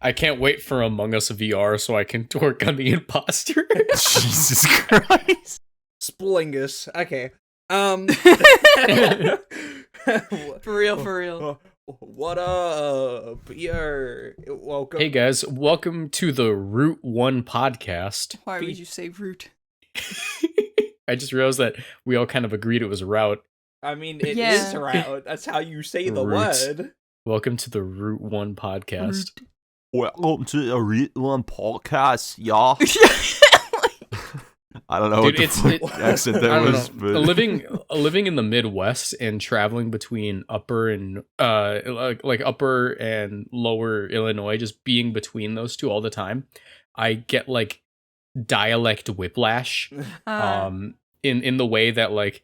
I can't wait for Among Us VR so I can work on the imposter. Jesus Christ. Splingus. Okay. For real. What up? You're welcome. Hey guys, welcome to the Route 1 podcast. Why would you say root? I just realized that we all kind of agreed it was a route. I mean, it is a route. That's how you say the Root. word. Welcome to the Route 1 podcast. Welcome to the Route 1 podcast, y'all. I don't know Dude, what the accent that was, but living in the Midwest and traveling between upper and like upper and lower Illinois, just being between those two all the time, I get like dialect whiplash. In the way that like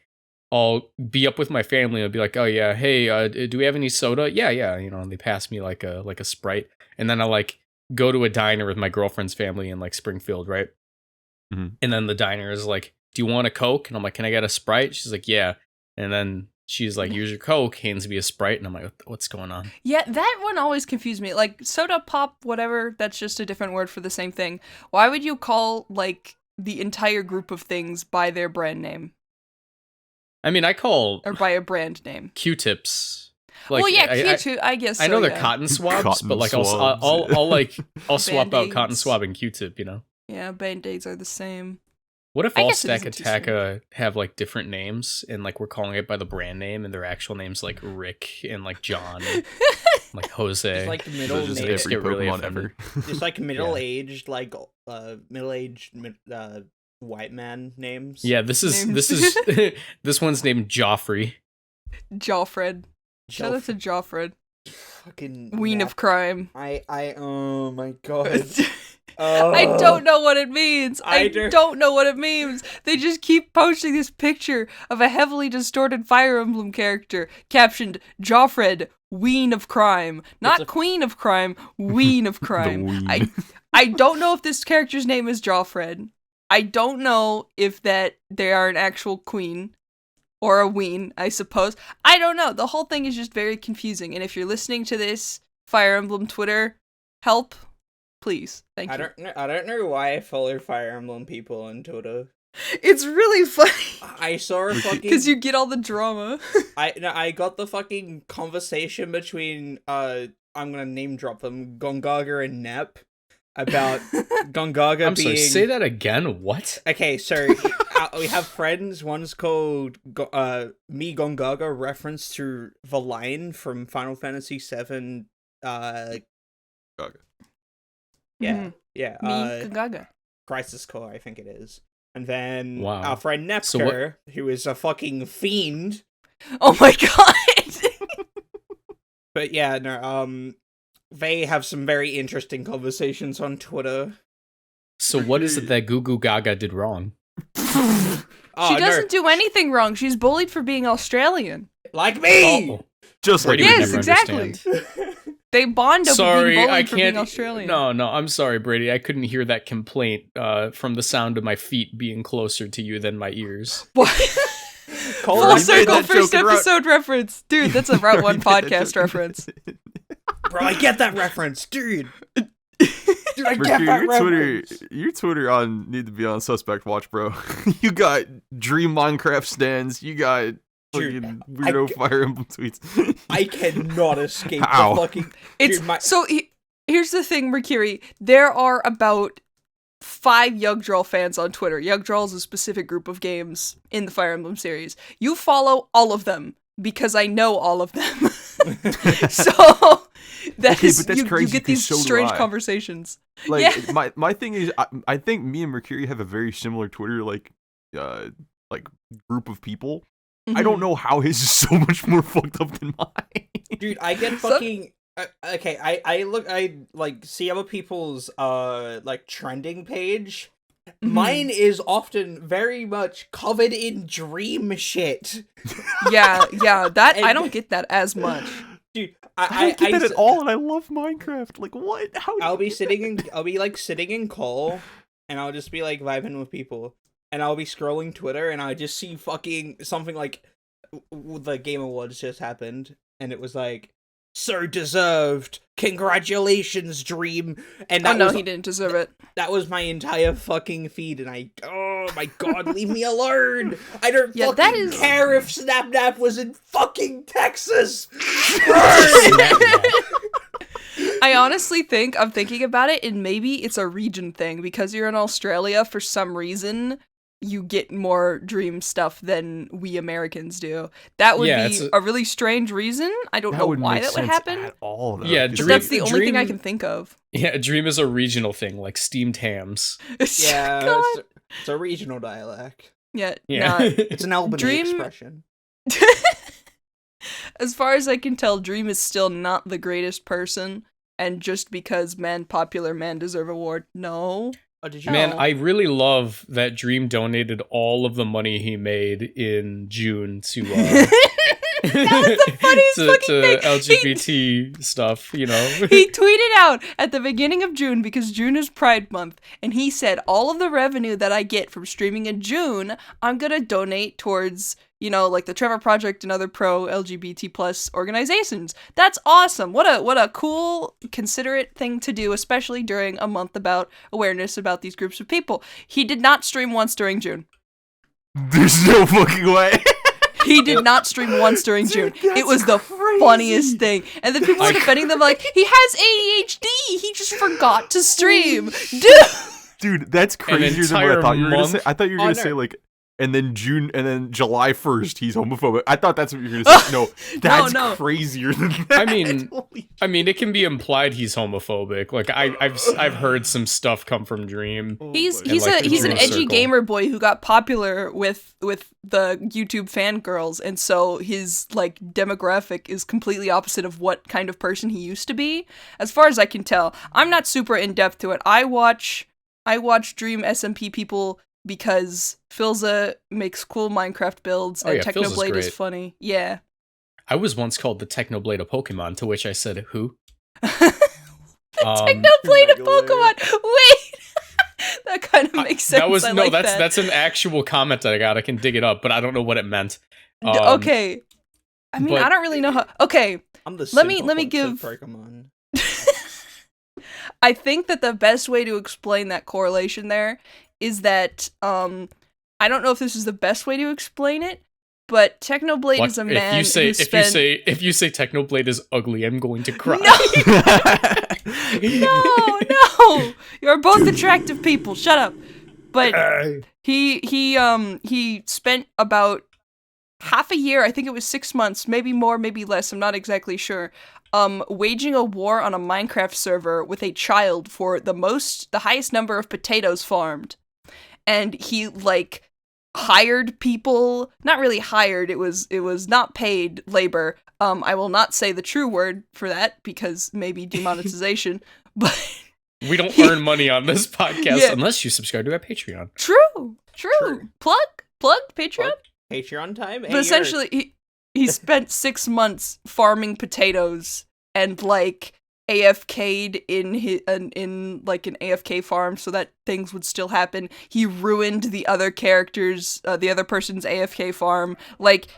I'll be up with my family and I'll be like, oh yeah, hey, do we have any soda? Yeah, you know, and they pass me like a Sprite, and then I like go to a diner with my girlfriend's family in like Springfield, right? Mm-hmm. And then the diner is like, do you want a Coke? And I'm like, can I get a Sprite? She's like, yeah. And then she's like, here's your Coke, hands me a Sprite. And I'm like, what's going on? Yeah, that one always confused me. Like, soda, pop, whatever, that's just a different word for the same thing. Why would you call, like, the entire group of things by their brand name? I mean, I call... Or by a brand name. Q-tips. Like, well, yeah, Q-tip, I guess so, I know they're yeah. cotton swabs, Cotton but like swabs. I'll swap out Band-Aids. cotton swab and Q-tip, you know? Yeah, Band-Aids are the same. What if I all guess it isn't too Stakataka have like different names and like we're calling it by the brand name and their actual names like Rick and like John, and, like Jose. It's like middle just names. every get really Pokemon offended. ever. Just like middle-aged, like middle-aged white man names. Yeah, this is this one's named Joffrey. Joffred. Shout out to Joffred. Fucking Ween of crime. oh my god. I don't know what it means. I do. don't know what it means. They just keep posting this picture of a heavily distorted Fire Emblem character captioned Joffred, Ween of Crime. Not Queen of Crime, Ween of Crime. I don't know if this character's name is Joffred. I don't know if that they are an actual queen or a ween, I suppose. I don't know. The whole thing is just very confusing. And if you're listening to this, Fire Emblem Twitter, help. Please, thank you. I don't know why I follow Fire Emblem people on Twitter. It's really funny. I saw a fucking Because you get all the drama. I got the fucking conversation between I'm gonna name drop them, Gongaga and Nep, about Gongaga I'm being. sorry, say that again. What? Okay, so we have friends. One's called Me Gongaga, reference to the line from Final Fantasy VII. Yeah, yeah. Me, Gaga. Crisis Core, I think it is. And then Wow. our friend Nepsker, who is a fucking fiend. Oh my god! But yeah, no, they have some very interesting conversations on Twitter. So what is it that Goo Goo Gaga did wrong? She doesn't do anything wrong. She's bullied for being Australian. Like me! Oh. Just like Brady would Yes, never exactly. understand. They bond over Sorry, being bullied I for being can't. Australian. No, I'm sorry, Brady. I couldn't hear that complaint from the sound of my feet being closer to you than my ears. What? Cole, Full I made circle that first joke in Route- episode reference. Dude, that's a Route 1 podcast reference. Bro, I get that reference, dude. Dude, I get Mercury, that your reference. your Twitter need to be on suspect watch, bro. You got Dream Minecraft stands. You got Dude, fucking weirdo Fire Emblem tweets. I cannot escape How? the fucking. It's Dude, my... so here's the thing, Murkiri. There are about 5 Yggdrasil fans on Twitter. Yggdrasil is a specific group of games in the Fire Emblem series. You follow all of them because I know all of them. So that is but that's you crazy get 'cause these so do strange I. conversations. Like Yeah. my thing is, I think me and Murkiri have a very similar Twitter like group of people. I don't know how his is so much more fucked up than mine. Dude, I get fucking. Okay, I like see other people's like trending page. Mine is often very much covered in dream shit. Yeah, that I And- don't get that as much. Dude, I don't get that at all, and I love Minecraft. Like, what? How? I'll be like sitting in call, and I'll just be like vibing with people, and I'll be scrolling Twitter, and I just see fucking something like the Game Awards just happened, and it was like So deserved. Congratulations, Dream. And Oh that no, was he didn't deserve it. that was my entire fucking feed, and oh my god, leave me alone. I don't fucking care if Snapnap was in fucking Texas. I honestly think, I'm thinking about it, and maybe it's a region thing, because you're in Australia, for some reason, you get more Dream stuff than we Americans do. That would be a really strange reason. I don't know why that would happen. At all, though. Yeah, But that's the only thing I can think of. Yeah, Dream is a regional thing, like steamed hams. Yeah, it's a regional dialect. Yeah. It's an Albany expression. As far as I can tell, Dream is still not the greatest person, and just because popular man deserve award, no. Oh, did you? Man, I really love that Dream donated all of the money he made in June to that was the funniest fucking thing. LGBT stuff, you know. He tweeted out at the beginning of June, because June is Pride Month, and he said, all of the revenue that I get from streaming in June, I'm gonna donate towards, like the Trevor Project and other pro-LGBT plus organizations. That's awesome. What a cool, considerate thing to do, especially during a month about awareness about these groups of people. He did not stream once during June. There's no fucking way. He did not stream once during June. It was the funniest thing. And then people were defending them like, he has ADHD. He just forgot to stream. Dude, that's crazier than what I thought you were going to say. I thought you were going to say, like, and then July 1st, he's homophobic. I thought that's what you were going to say. No, that's crazier than that. I mean, it can be implied he's homophobic. Like I've heard some stuff come from Dream. He's an edgy gamer boy who got popular with the YouTube fangirls, and so his demographic is completely opposite of what kind of person he used to be. As far as I can tell, I'm not super in depth to it. I watch Dream SMP people because Philza makes cool Minecraft builds, and Technoblade is funny. Yeah. I was once called the Technoblade of Pokemon, to which I said, who? Technoblade of Pokemon! Wait! That kind of makes sense. That's an actual comment that I got. I can dig it up, but I don't know what it meant. Okay. I mean, I don't really know how... Okay. Let me give... Pokemon. I think that the best way to explain that correlation there is that, I don't know if this is the best way to explain it, but Technoblade is a man if you say Technoblade is ugly, I'm going to cry. No! You're both attractive people. Shut up. But he spent about half a year, I think it was 6 months, maybe more, maybe less, I'm not exactly sure, waging a war on a Minecraft server with a child for the highest number of potatoes farmed. And he hired people, not really hired, it was not paid labor. I will not say the true word for that because maybe demonetization, but we don't earn money on this podcast unless you subscribe to our Patreon. True. Plug Patreon. Patreon time. But essentially, he spent 6 months farming potatoes and AFK'd in an AFK farm so that things would still happen. He ruined the other characters, the other person's AFK farm.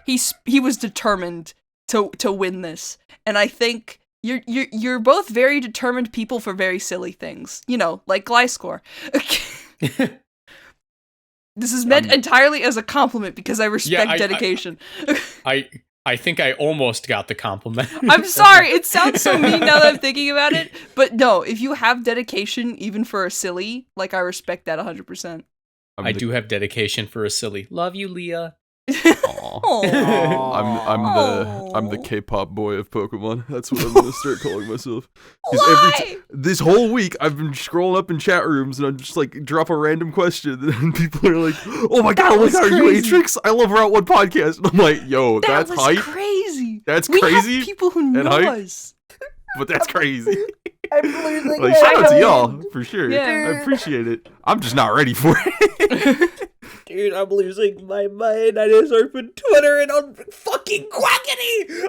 He was determined to win this, and I think you're both very determined people for very silly things. Like Gliscor. This is meant entirely as a compliment because I respect dedication. I think I almost got the compliment. I'm sorry, it sounds so mean now that I'm thinking about it. But no, if you have dedication, even for a silly, I respect that 100%. I do have dedication for a silly. Love you, Leah. I'm the K-pop boy of Pokemon. That's what I'm gonna start calling myself. Why? This whole week I've been scrolling up in chat rooms and I'm just drop a random question and people are like, "Oh my god, are you Atrix? I love Route 1 podcast." And I'm like, "Yo, that's hype. Crazy. That's we crazy. Have people who know us, but that's crazy." I'm losing shout out to y'all for sure. Yeah. I appreciate it. I'm just not ready for it. Dude, I'm losing my mind. I just opened Twitter and I'm fucking quackity.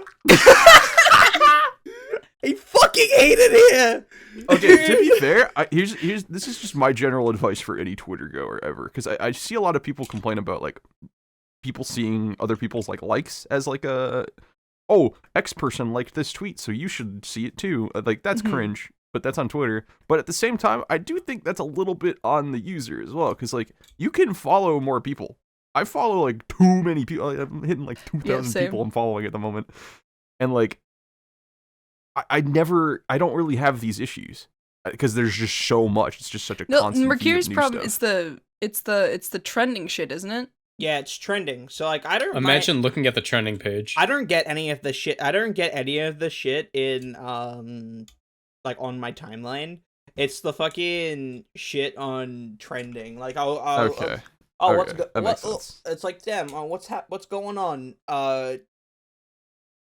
I fucking hate it here. Okay, to be fair, this is just my general advice for any Twitter goer ever, because I see a lot of people complain about people seeing other people's likes as oh, X person liked this tweet, so you should see it too. Like, that's cringe, but that's on Twitter. But at the same time, I do think that's a little bit on the user as well, because, like, you can follow more people. I follow, like, too many people. I'm hitting, like, 2,000 people I'm following at the moment. And, like, I don't really have these issues, because there's just so much. It's just such a constant Murkiri's problem stuff. is the trending shit, isn't it? Yeah, it's trending. So like imagine looking at the trending page. I don't get any of the shit. I don't get any of the shit in like on my timeline. It's the fucking shit on trending. Like okay. It's like, damn, what's going on?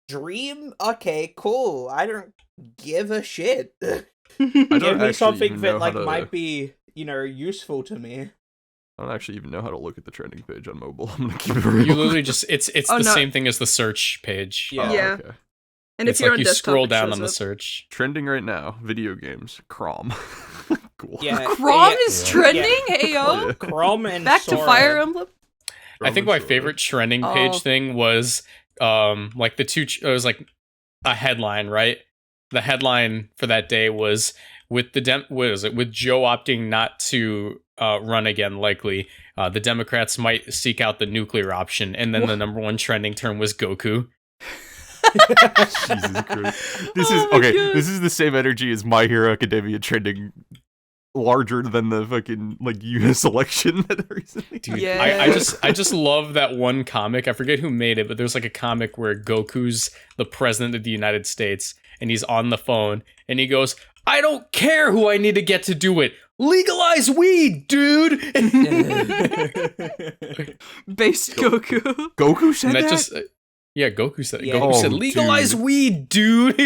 Dream? Okay, cool. I don't give a shit. Give me something that like might be, useful to me. I don't actually even know how to look at the trending page on mobile. I'm gonna keep it real. You literally just it's the same thing as the search page. Yeah. Okay. And it's if you're like on you desktop, scroll down on the search. Trending right now, video games, Crom. Cool. Yeah, Crom is trending. Hey yo, Crom and back Sora. to Fire Emblem. I think my favorite trending page thing was like the two. It was like a headline, right? The headline for that day was with with Joe opting not to run again, likely the Democrats might seek out the nuclear option, and then the number one trending term was Goku. Jesus Christ. This is the same energy as My Hero Academia trending larger than the fucking like US election that recently. Dude, yeah. I just love that one comic. I forget who made it, but there's like a comic where Goku's the president of the United States and he's on the phone and he goes, I don't care who I need to get to do it. Legalize weed, dude. Based Goku. Goku said that? Yeah, Goku said it. Goku said, legalize weed, dude.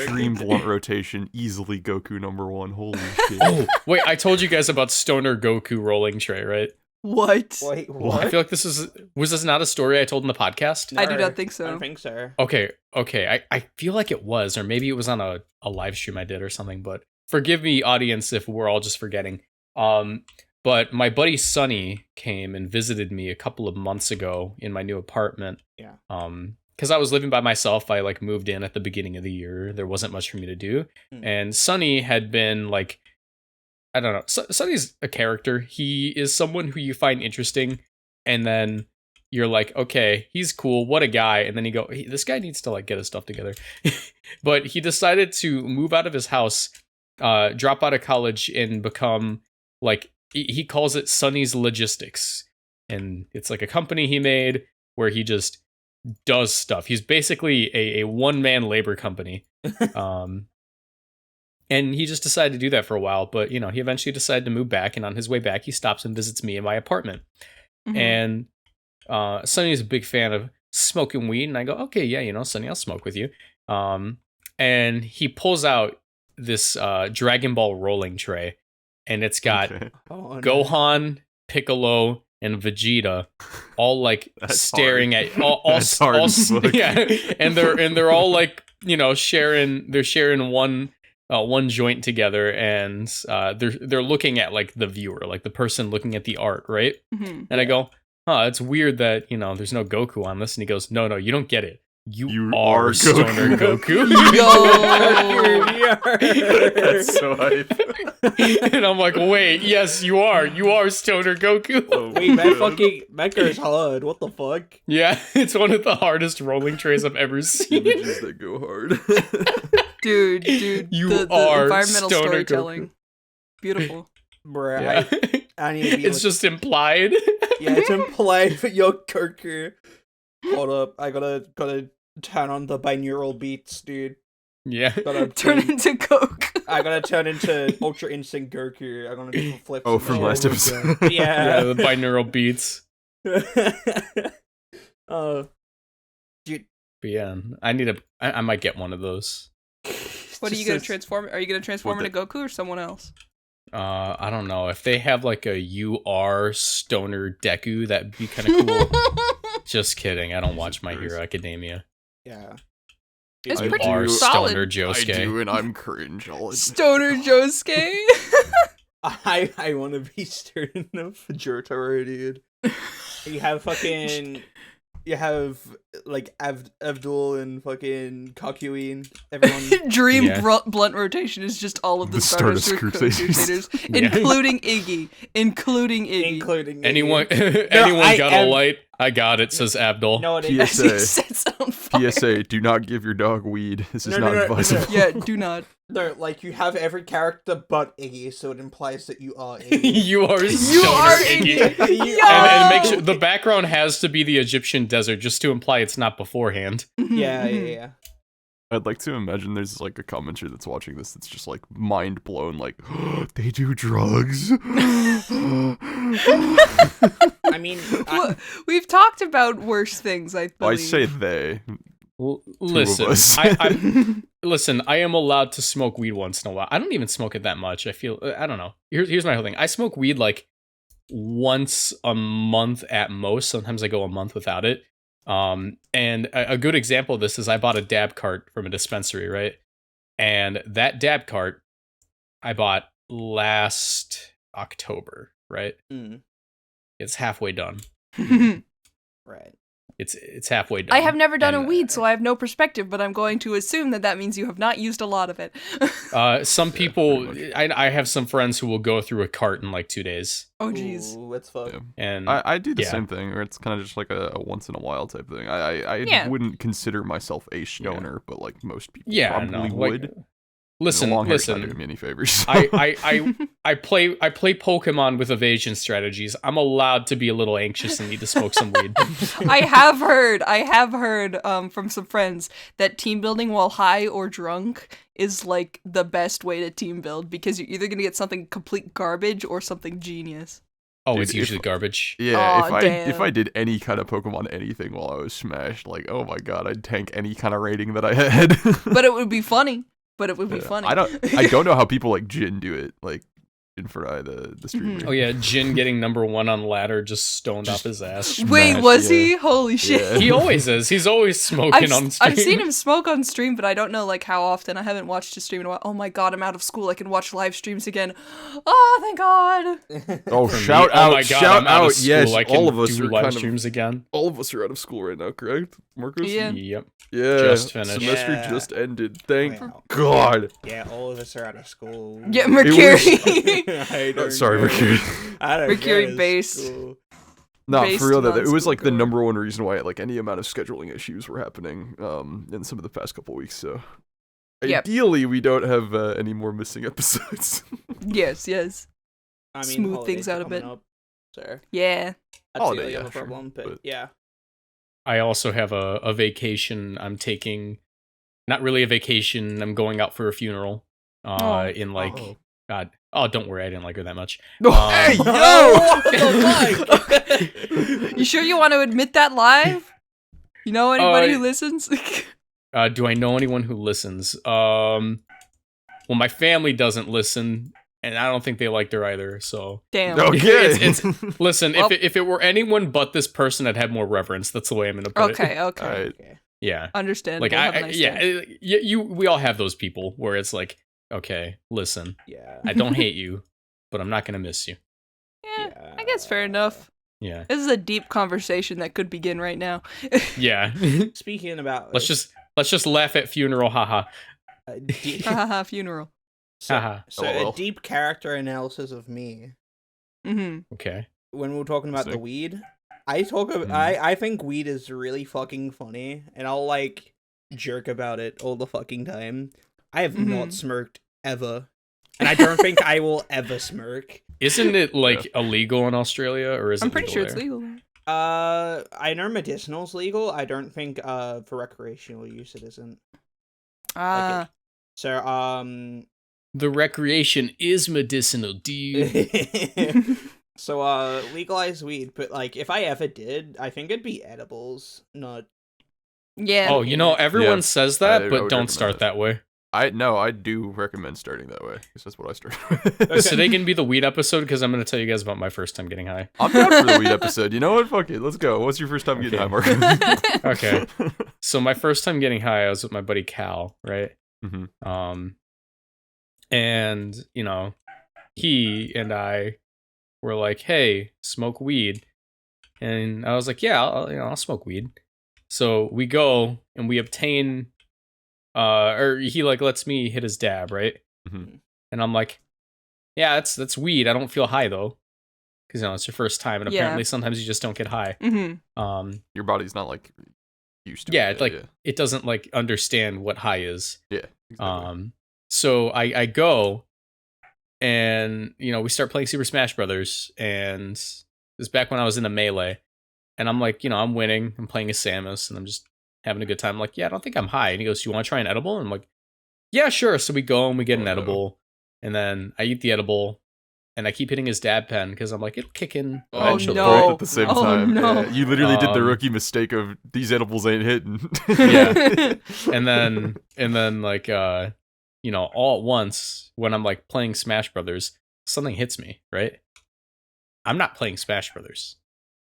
Dream blunt rotation, easily Goku #1. Holy shit. Oh, wait, I told you guys about Stoner Goku rolling tray, right? What? Wait, what? I feel like was this not a story I told in the podcast? No, I do not think so. I don't think so. Okay. I feel like it was, or maybe it was on a live stream I did or something, but forgive me, audience, if we're all just forgetting. But my buddy Sonny came and visited me a couple of months ago in my new apartment. Yeah. Because I was living by myself. I like moved in at the beginning of the year. There wasn't much for me to do. And Sonny had been like, I don't know. Sonny's a character. He is someone who you find interesting. And then you're like, okay, he's cool. What a guy. And then you go, this guy needs to like get his stuff together. But he decided to move out of his house, drop out of college and become like, he calls it Sonny's Logistics. And it's like a company he made where he just does stuff. He's basically a one-man labor company. And he just decided to do that for a while. But, he eventually decided to move back. And on his way back, he stops and visits me in my apartment. Mm-hmm. And Sonny's a big fan of smoking weed. And I go, okay, yeah, Sonny, I'll smoke with you. And he pulls out this Dragon Ball rolling tray. And it's got Gohan, Piccolo, and Vegeta all like staring at yeah, and they're all like sharing one joint together, and they're looking at like the viewer, like the person looking at the art, right? Mm-hmm. And I go, it's weird that there's no Goku on this, and he goes, no, you don't get it. You are Stoner Goku. That's so hype. And I'm like, wait, yes, you are Stoner Goku. Oh, wait, that goes hard. What the fuck? Yeah, it's one of the hardest rolling trays I've ever seen. Images that go hard. Dude, you the are environmental Stoner storytelling. Goku. Beautiful. Bruh, yeah. I need to be it's just implied. Yeah, it's implied for your Goku. Hold up, I gotta turn on the binaural beats, dude. Yeah. Turn into Coke. I gotta turn into Ultra Instinct Goku. I'm gonna do flips. Oh, from last episode. Yeah, the binaural beats. Dude. But yeah, I might get one of those. What are you gonna transform? Are you gonna transform into Goku or someone else? I don't know. If they have like a UR Stoner Deku, that'd be kind of cool. Just kidding. I don't watch My Hero Academia. Yeah. It's you pretty are solid. Stoner Josuke. I do, and I'm cringe. Stoner Josuke. I want to be Stoner enough for Jotaro, dude. You have fucking you have like Abdul and fucking Kakuin, everyone. Dream Yeah. blunt rotation is just all of the, The Stardust Stardust Crusaders, Yeah. including Iggy. Including Anyone I got am- a light? I got it, says Abdul. No, it As is. he PSA. sets it on fire. PSA: Do not give your dog weed. This is No, not no, no, advisable. no. Yeah, do not. No, like you have every character but Iggy, so it implies that you are Iggy. You are You stoner are Iggy. Iggy. You- And make sure the background has to be the Egyptian desert just to imply it's not beforehand. Yeah. I'd like to imagine there's like a commenter that's watching this that's just like mind blown, like they do drugs. I mean, Well, we've talked about worse things, I believe. I say they. Listen, us. listen. I am allowed to smoke weed once in a while. I don't even smoke it that much. I feel I don't know. Here's my whole thing. I smoke weed like once a month at most. Sometimes I go a month without it. And a good example of this is I bought a dab cart from a dispensary, right? And that dab cart I bought last October, right? It's halfway done. right. It's halfway done. I have never done a And, weed, so I have no perspective, but I'm going to assume that means you have not used a lot of it. Some people, pretty I have some friends who will go through a cart in like 2 days, Oh, jeez. Ooh, that's fun. Yeah. and I do the Yeah. same thing, or it's kind of just like a once in a while type thing. I Yeah. wouldn't consider myself a stoner, but like most people yeah, probably no, would. like, listen, the long hair's not doing listen. me any favors. I play Pokemon with evasion strategies. I'm allowed to be a little anxious and need to smoke some weed. I have heard from some friends that team building while high or drunk is like the best way to team build because you're either gonna get something complete garbage or something genius. Oh, Dude, it's usually garbage. Yeah, Aw, if I damn. did any kind of Pokemon anything while I was smashed, like oh my god, I'd tank any kind of rating that I had. But it would be funny. But it would be Yeah. funny. I don't know how people like Jin do it, like Jin Fry, the streamer. Oh yeah, Jin getting #1 on ladder, just stoned off his ass. Wait, Smash, was yeah. he? Holy shit. Yeah. He always is. He's always smoking on stream. I've seen him smoke on stream, but I don't know like how often. I haven't watched his stream in a while. Oh my god, I'm out of school. I can watch live streams again. Oh, thank god. Oh, For me, shout out! Oh my god, shout I'm out of out! school. Yes, I can all of us do are live kind streams again. all of us are out of school right now, correct, Marcus? Yeah. Yep. Yeah, Just finished. Semester Yeah. just ended. Thank Wow. God. Yeah, all of us are out of school. Yeah, Mercury. I don't Sorry, know. Mercury. I don't Mercury go to based. school. No, Based for real though, it was non-school like the girl. #1 reason why like any amount of scheduling issues were happening in some of the past couple weeks. So Yep. ideally, we don't have any more missing episodes. Yes. I mean, Smooth holidays things are out a coming bit. up, so Yeah. that's Holiday, the only yeah, other sure, problem. But but- yeah, I also have a vacation I'm taking. Not really a vacation. I'm going out for a funeral. Oh. In like Oh. God. Oh, don't worry. I didn't like her that much. Hey, yo! Oh You sure you want to admit that live? You know anybody who listens? Do I know anyone who listens? Well, my family doesn't listen, and I don't think they liked her either. So Damn. Okay. It's listen. Well- if it were anyone but this person, I'd have more reverence. That's the way I'm gonna put it. Okay. All right. Okay. Yeah. Understand. Like Have a nice yeah, day. you we all have those people where it's like, okay, listen, Yeah. I don't hate you, but I'm not gonna miss you. Yeah, I guess fair enough. Yeah. This is a deep conversation that could begin right now. Yeah. Speaking about let's just laugh at funeral, haha. deep, Haha, funeral. Haha. so LOL. a deep character analysis of me. Mm-hmm. Okay. When we were talking about the Sick. weed, I talk about I think weed is really fucking funny, and I'll like jerk about it all the fucking time. I have not smirked ever, and I don't think I will ever smirk. Isn't it like illegal in Australia, or is it? I'm pretty sure legal it's there? legal. I know medicinal's legal. I don't think for recreational use it isn't. Ah, So The recreation is medicinal, dude. so legalize weed, but like if I ever did, I think it'd be edibles, not yeah. Oh, you know, everyone Yeah. says I that, would but recommend don't start that way. I do recommend starting that way because that's what I started with. So they can be the weed episode because I'm going to tell you guys about my first time getting high. I'm down for the weed episode. You know what? Fuck it. Let's go. What's your first time getting high, Mark? Okay. So my first time getting high, I was with my buddy Cal, right? Mhm. And you know, he and I were like, "Hey, smoke weed," and I was like, "Yeah, I'll smoke weed." So we go and we obtain, or he like lets me hit his dab, right? Mm-hmm. And I'm like, yeah, that's weed. I don't feel high though, because it's your first time, and apparently sometimes you just don't get high. Your body's not like used to yeah, it. like it doesn't like understand what high is. Yeah. Exactly. So I go, and we start playing Super Smash Brothers, and this is back when I was in the Melee, and I'm like, I'm winning, I'm playing as Samus, and I'm just having a good time. I'm like, yeah, I don't think I'm high. And he goes, do you want to try an edible? And I'm like, yeah, sure. So we go and we get an edible, and then I eat the edible, and I keep hitting his dab pen because I'm like, it'll kick in eventually. no. Both at the same time. No. Yeah, you literally did the rookie mistake of these edibles ain't hitting. Yeah. And then like all at once when I'm like playing Smash Brothers, something hits me, right? I'm not playing Smash Brothers.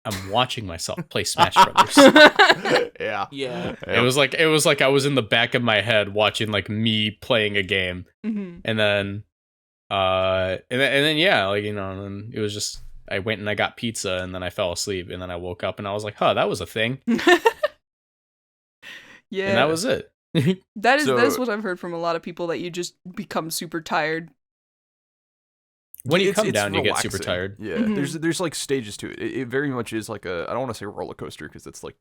I'm watching myself play Smash Brothers. Yeah. It was like I was in the back of my head watching like me playing a game. Mm-hmm. And then yeah, like and then it was just I went and I got pizza, and then I fell asleep, and then I woke up and I was like, that was a thing. Yeah. And that was it. That is what I've heard from a lot of people, that you just become super tired. When you come it's down, relaxing. you get super tired. Yeah, there's like stages to it. It very much is like I don't want to say roller coaster because that's like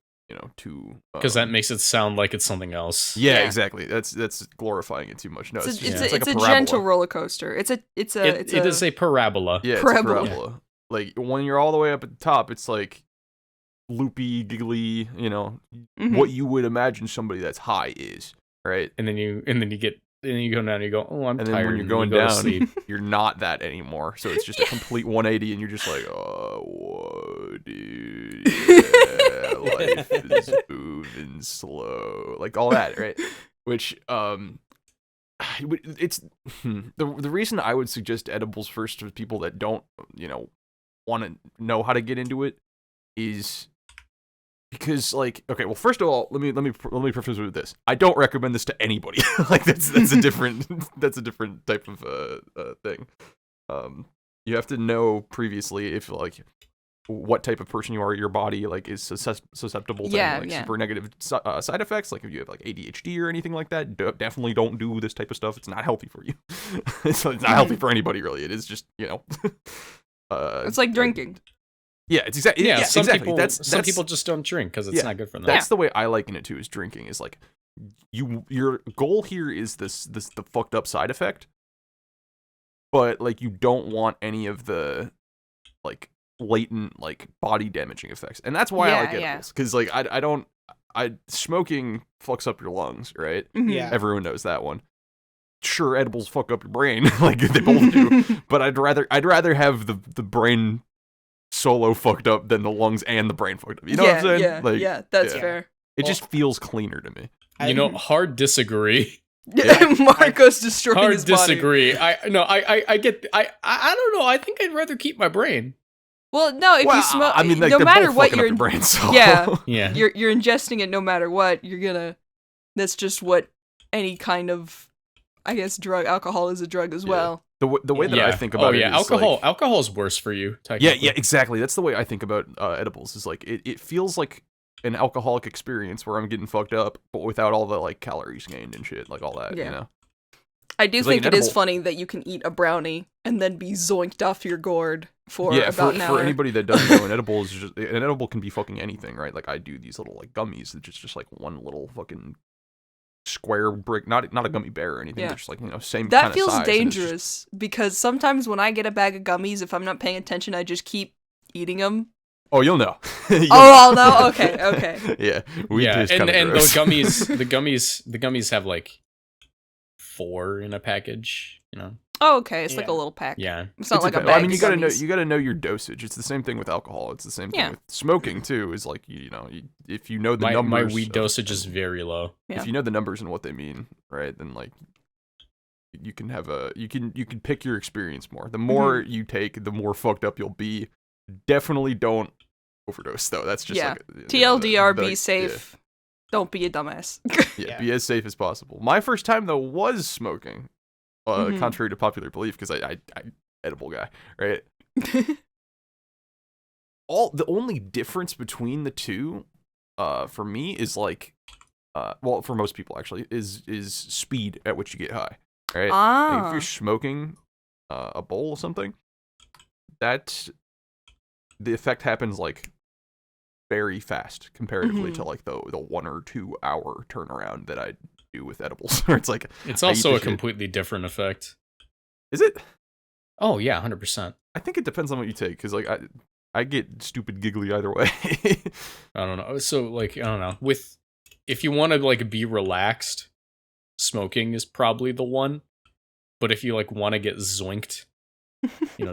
too because that makes it sound like it's something else. Yeah, exactly. That's glorifying it too much. No, it's like a gentle roller coaster. It is a parabola. Yeah, it's a parabola. Like when you're all the way up at the top, it's like loopy, giggly. What you would imagine somebody that's high is, right? And then you go down and you go, I'm tired. And then when you're going down, you're not that anymore. So it's just a complete 180, and you're just like, whoa, dude, yeah, life is moving slow, like all that, right? Which it's the reason I would suggest edibles first to people that don't want to know how to get into it is because, like, okay, well, first of all, let me preface with this. I don't recommend this to anybody. Like, that's a different type of thing. You have to know previously if like what type of person you are. Your body like is susceptible to super negative side effects. Like if you have like ADHD or anything like that, definitely don't do this type of stuff. It's not healthy for you. It's not healthy for anybody, really. It is just it's like drinking. Yeah, it's exactly. Yeah, some exactly. Some people just don't drink because it's not good for them. That's the way I liken it to. Is drinking is like your goal here is the fucked up side effect, but like you don't want any of the like latent like body damaging effects, and that's why I like edibles because like smoking fucks up your lungs, right? Yeah, everyone knows that one. Sure, edibles fuck up your brain, like they both do, but I'd rather have the brain solo fucked up than the lungs and the brain fucked up. You know what I'm saying? Yeah, that's fair. It just feels cleaner to me. Hard disagree. Marco's destroying hard his body. Disagree. I don't know. I think I'd rather keep my brain. Well, no, if you smoke, I mean, like, no matter what your brain, so. Yeah, you're ingesting it no matter what. You're gonna. That's just what any kind of, I guess, drug. Alcohol is a drug as well. The way that I think about it is alcohol is worse for you. Yeah, exactly. That's the way I think about edibles. Is like it feels like an alcoholic experience where I'm getting fucked up, but without all the like calories gained and shit, like all that. Yeah. I do think it is funny that you can eat a brownie and then be zoinked off your gourd for about an hour. For anybody that doesn't know, an edible can be fucking anything, right? Like I do these little like gummies that just like one little fucking square brick, not a gummy bear or anything, but just like same kind of size. That feels dangerous because sometimes when I get a bag of gummies, if I'm not paying attention, I just keep eating them. Oh, you'll know. I'll know. Okay. Yeah, and the gummies have like 4 in a package. Oh, okay. It's like a little pack. Yeah, it's not like a bag. I mean, you gotta know your dosage. It's the same thing with alcohol. It's the same thing with smoking too. Is like if you know the numbers. My weed dosage is very low. Yeah. If you know the numbers and what they mean, right? Then like you can have you can pick your experience more. The more you take, the more fucked up you'll be. Definitely don't overdose though. That's just like TLDR. Be safe. Don't be a dumbass. Be as safe as possible. My first time though was smoking. Contrary to popular belief, because I edible guy, right? The only difference between the two for me is like, well, for most people actually, is speed at which you get high, right? Like if you're smoking a bowl or something, the effect happens like very fast comparatively to like the 1 or 2 hour turnaround that I do with edibles. Where it's like it's also a completely different effect. Is it? Oh yeah, 100%. I think it depends on what you take, because like I get stupid giggly either way. I don't know. So like I don't know. If you want to like be relaxed, smoking is probably the one. But if you like want to get zoinked,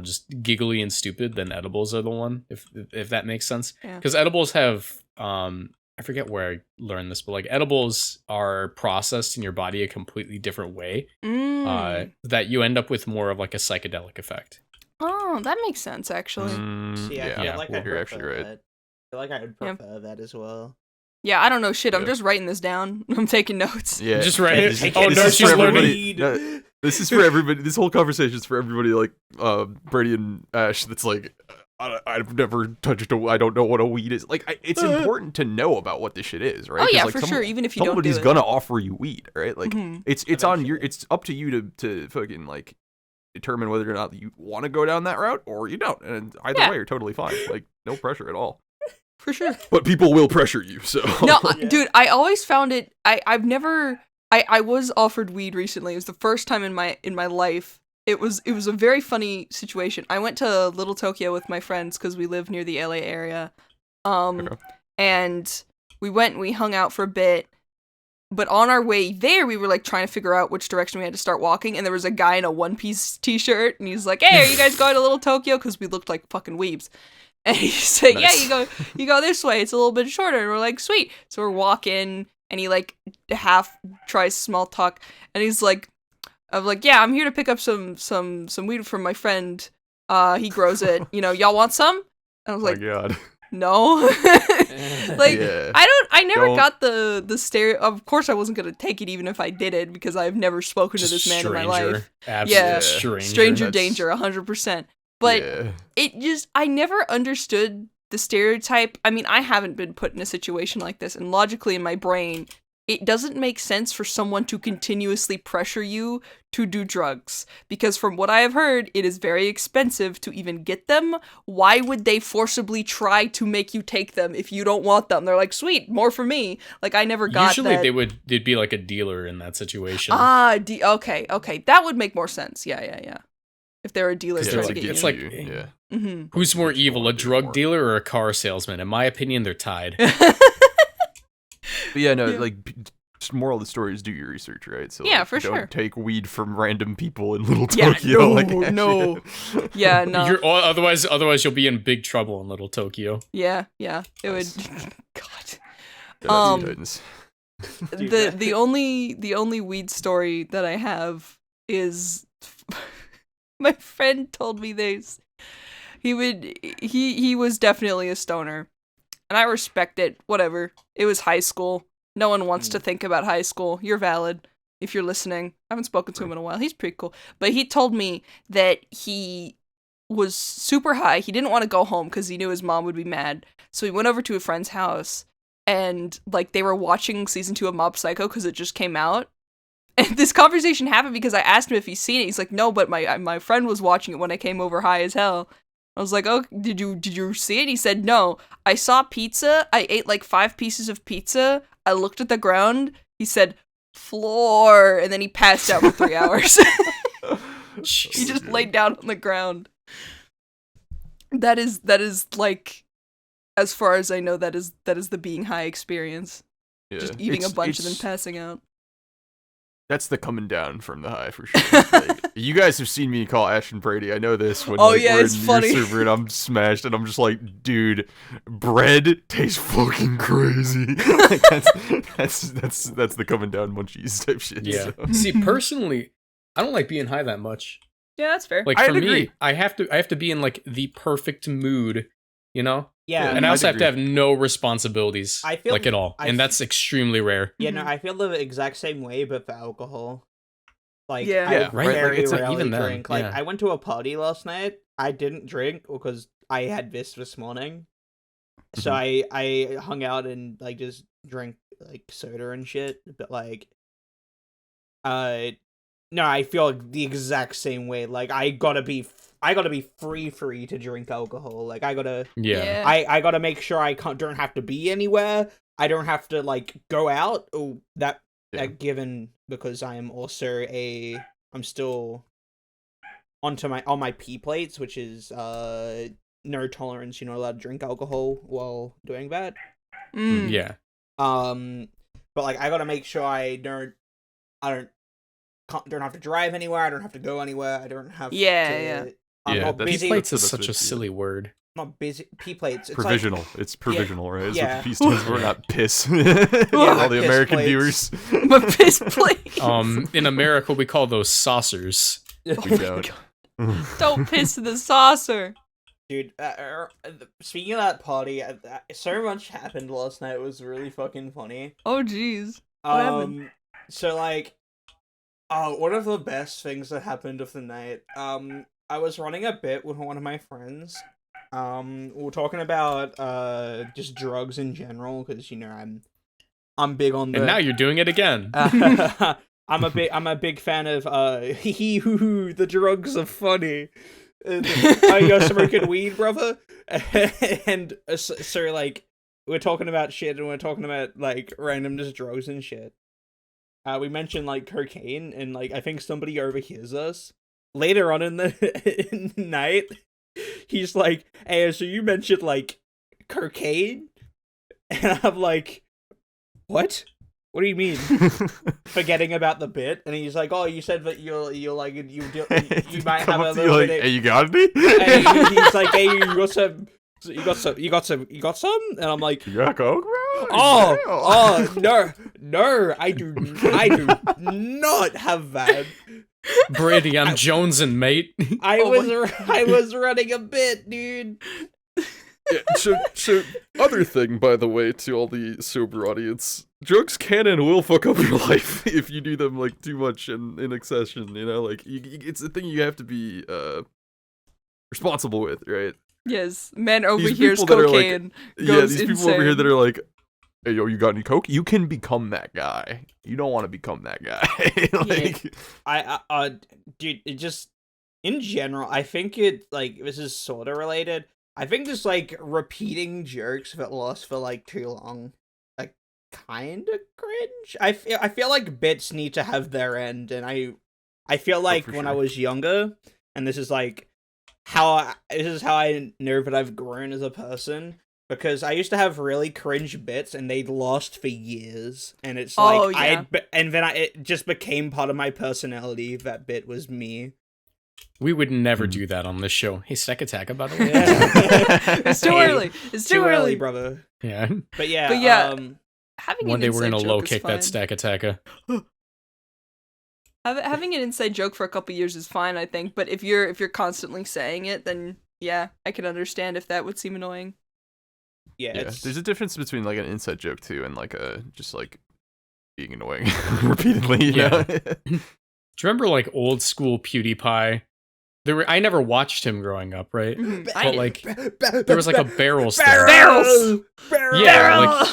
just giggly and stupid, then edibles are the one. If that makes sense. Because edibles have I forget where I learned this, but like edibles are processed in your body a completely different way. That you end up with more of like a psychedelic effect. Oh, that makes sense actually. I feel like you're actually right. I feel like I would prefer that as well. Yeah, I don't know shit. I'm just writing this down. I'm taking notes. Yeah, just writing it. Oh no, she's learning. This is for everybody. This whole conversation is for everybody like Brady and Ash. That's like, I've never touched I don't know what a weed is. Like, it's important to know about what this shit is, right? Oh yeah, like, for sure. Even if you don't do it, somebody's gonna offer you weed, right? Like, it's on your. It's up to you to fucking like determine whether or not you want to go down that route or you don't. And either way, you're totally fine. Like, no pressure at all. For sure. But people will pressure you, so. No, dude, I always found it. I've never. I was offered weed recently. It was the first time in my life. It was a very funny situation. I went to Little Tokyo with my friends because we live near the LA area. And we hung out for a bit. But on our way there, we were like trying to figure out which direction we had to start walking, and there was a guy in a One Piece t-shirt, and he's like, "Hey, are you guys going to Little Tokyo?" Because we looked like fucking weebs. And he said, nice. "Yeah, you go this way. It's a little bit shorter." And we're like, "Sweet." So we're walking, and he like half tries small talk, and he's like, "I'm like, yeah, I'm here to pick up some weed from my friend. He grows it. Y'all want some?" And I was like, "Oh my God. No." Like, yeah. I never got the stereo. Of course I wasn't gonna take it even if I did it, because I've never spoken to this man in my life. Absolute stranger danger, 100%. But I never understood the stereotype. I mean, I haven't been put in a situation like this, and logically in my brain, it doesn't make sense for someone to continuously pressure you to do drugs. Because from what I have heard, it is very expensive to even get them. Why would they forcibly try to make you take them if you don't want them? They're like, "Sweet, more for me." Like, I never got Usually that. they'd be like a dealer in that situation. Okay. That would make more sense. Yeah. If they're a dealer trying to get you. It's like, who's more evil, a drug dealer or a car salesman? In my opinion, they're tied. But like, moral of the story is do your research, right? So yeah, for sure. Don't take weed from random people in Little Tokyo. No. Yeah, no. Otherwise you'll be in big trouble in Little Tokyo. Yeah. It would. God. The only weed story that I have is my friend told me this. He was definitely a stoner. And I respect it. Whatever. It was high school. No one wants to think about high school. You're valid if you're listening. I haven't spoken to him in a while. He's pretty cool. But he told me that he was super high. He didn't want to go home because he knew his mom would be mad. So he went over to a friend's house, and like they were watching season 2 of Mob Psycho because it just came out. And this conversation happened because I asked him if he's seen it. He's like, "No, but my friend was watching it when I came over high as hell." I was like, "Oh, did you see it?" He said, "No, I saw pizza. I ate like 5 pieces of pizza. I looked at the ground." He said, "Floor," and then he passed out for 3 hours. He just laid down on the ground. That is like, as far as I know, that is the being high experience. Yeah. Just eating a bunch and then passing out. That's the coming down from the high for sure. Like, you guys have seen me call Ash and Brady. I know this when we're it's in funny. Your server and I'm smashed and I'm just like, dude, bread tastes fucking crazy. Like, that's the coming down munchies type shit. Yeah. So. See, personally, I don't like being high that much. Yeah, that's fair. Like for me, I have to be in like the perfect mood, Yeah, and I also have to have no responsibilities, at all, and that's extremely rare. Yeah, no, I feel the exact same way, but for alcohol. Like, right. Very rarely even drink. Then, like, I went to a party last night. I didn't drink because I had this morning. So I hung out and like just drank like soda and shit. But like, no, I feel the exact same way. Like I gotta be free to drink alcohol. Like I gotta I gotta make sure I don't have to be anywhere. I don't have to like go out. Oh, that given because I am also I'm still on my P plates, which is no tolerance. You're not allowed to drink alcohol while doing that. Yeah. But like I gotta make sure I don't have to drive anywhere. I don't have to go anywhere. I don't have to. I'm not busy. P-plates is such a silly word. I'm not busy. P-plates. It's provisional. Like, it's provisional, right? It's yeah. what the P stands for, not piss. All the piss American plates. viewers. But piss plates. In America, we call those saucers. We don't. Don't piss in the saucer. Dude, speaking of that party, so much happened last night. It was really fucking funny. Oh, jeez. What happened? So like, one of the best things that happened of the night. I was running a bit with one of my friends. We were talking about just drugs in general because I'm big on the. And now you're doing it again. I'm a big fan of the drugs are funny. You're smoking weed, brother. And so like we're talking about shit and we're talking about like random just drugs and shit. We mentioned like cocaine and like I think somebody overhears us. Later on in the night, he's like, "Hey, so you mentioned like cocaine?" And I'm like, "What? What do you mean?" Forgetting about the bit, and he's like, "Oh, you said that you might have a little bit." Hey, you got me? And he's like, "Hey, you got some?" And I'm like, "You got coke, bro?" No, I do not have that. Brady, I'm jonesing, mate. I was running a bit, dude. Yeah, so other thing, by the way, to all the sober audience, drugs can and will fuck up your life if you do them like too much and in accession. You know, like it's a thing you have to be responsible with, right? Yes, man overhears cocaine. These people over here that are like, "Hey, yo, you got any coke?" You can become that guy. You don't want to become that guy. Like, dude, it just in general, I think it like this is sort of related. I think just like repeating jokes that last for like too long, like kind of cringe. I feel like bits need to have their end, and I feel like when I was younger, and this is how I know that I've grown as a person. Because I used to have really cringe bits, and they'd last for years, and it's like it just became part of my personality. That bit was me. We would never do that on this show. Hey, Stakataka, by the way. It's too early. It's too early, brother. Yeah. But yeah. One day we're gonna low kick that Stakataka. Having an inside joke for a couple years is fine, I think. But if you're constantly saying it, then yeah, I can understand if that would seem annoying. Yeah, there's a difference between like an inside joke too and like just like being annoying repeatedly. You know? Do you remember like old school PewDiePie? I never watched him growing up, right? Mm-hmm. But like there was like a barrel stand. Barrels. Yeah, like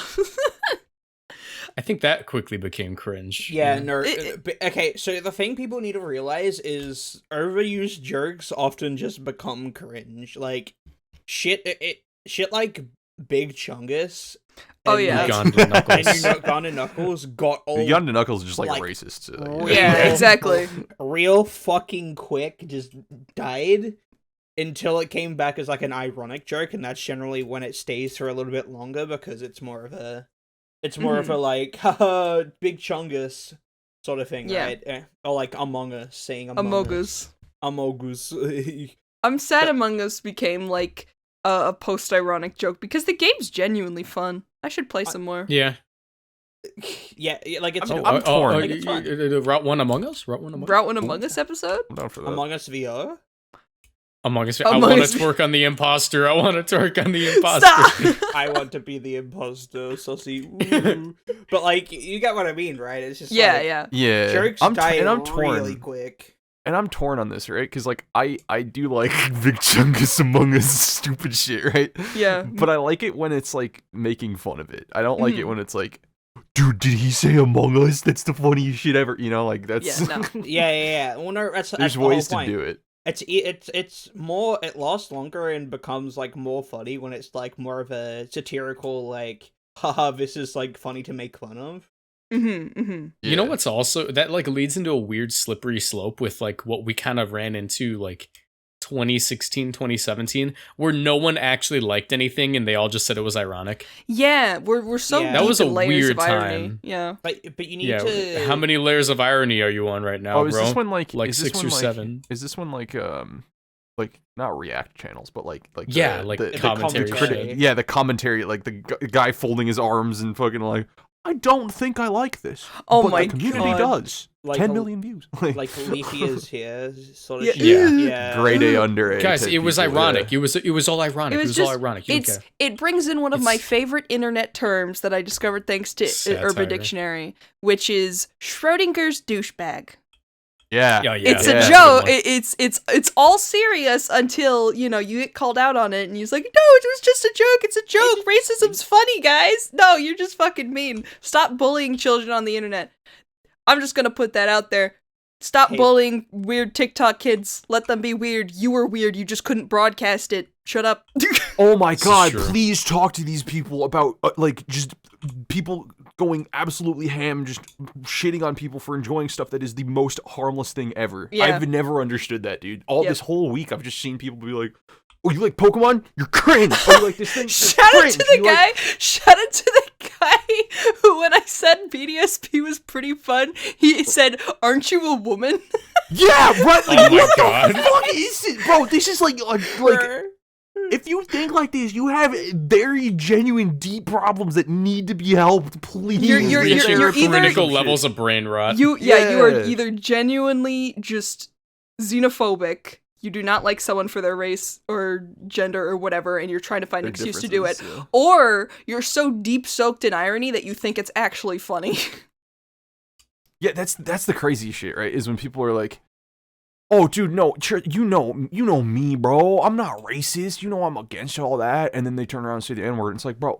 I think that quickly became cringe. Yeah, no. Okay, so the thing people need to realize is overused jokes often just become cringe. Like shit like Big Chungus. Oh yeah, Uganda Knuckles. And Uganda Knuckles got all Uganda Knuckles is just like racist. Yeah, exactly. Real fucking quick, just died until it came back as like an ironic joke, and that's generally when it stays for a little bit longer because it's more of a like haha Big Chungus sort of thing, right? Or like Among Us saying Among Us. I'm sad Among Us became like a post-ironic joke because the game's genuinely fun. I should play some more. Yeah. Yeah, like it's. I'm torn. Route 1 Among Us? Route 1 Among Us episode? I'm down for that. Among Us VR? Among Us. I want to twerk on the imposter. I Stop! I want to be the imposter, sussy. But like, you get what I mean, right? It's just yeah. Jokes die really quick. and I'm torn on this, right? Because like I do like Big Chungus Among Us stupid shit, right? Yeah. But I like it when it's like making fun of it. I don't like it when it's like, dude, did he say Among Us? That's the funniest shit ever. You know, like that's Yeah, no. Yeah. Well, no, that's there's the ways whole to point. do it. It's more, it lasts longer and becomes like more funny when it's like more of a satirical, like, haha, this is like funny to make fun of. You know what's also that like leads into a weird slippery slope with like what we kind of ran into like 2016, 2017, where no one actually liked anything and they all just said it was ironic. Yeah, we're so Yeah. deep That was a in layers weird of irony. time. Yeah. But you need to. How many layers of irony are you on right now, Oh, is bro? this one like is this 6 one or like, 7? Is this one like not react channels, but like Yeah, the, like the commentary commentary. shit. Yeah, the commentary, like the guy folding his arms and fucking like, I don't think I like this. Oh but my the community God. does. Like 10 a- million views. Like Leafy is here, sort of. Yeah. shit. Yeah. Yeah. Grade A under A. Guys, type it was people, ironic. yeah. It was all ironic. It was all ironic. You don't care. It brings in one of my It's- favorite internet terms that I discovered thanks to Satire. Urban Dictionary, which is Schrodinger's douchebag. Yeah. Yeah, yeah. It's yeah. a joke. It's all serious until, you get called out on it and you're like, no, it was just a joke. It's a joke. Racism's funny, guys. No, you're just fucking mean. Stop bullying children on the internet. I'm just gonna put that out there. Stop bullying weird TikTok kids. Let them be weird. You were weird. You just couldn't broadcast it. Shut up. Oh my This is god, true. please talk to these people about, like, just people going absolutely ham, just shitting on people for enjoying stuff that is the most harmless thing ever. Yeah. I've never understood that, dude. Yep. This whole week, I've just seen people be like, oh, you like Pokemon? You're cringe. Oh, you like this thing? You're Shout out cringe. to the You like- guy. Shout out to the guy who, when I said BDSP was pretty fun, he said, "Aren't you a woman?" Yeah, right. Oh my what God. the fuck is it, bro? This is like if you think like this, you have very genuine, deep problems that need to be helped. Please, You're Reaching either- critical levels of brain rot. You are Yeah. either genuinely just xenophobic. You do not like someone for their race or gender or whatever, and you're trying to find an Their excuse to do it. differences, yeah. Or you're so deep soaked in irony that you think it's actually funny. Yeah, that's the crazy shit, right? Is when people are like, "Oh, dude, no, you know me, bro. I'm not racist. You know I'm against all that." And then they turn around and say the N-word. And it's like, bro,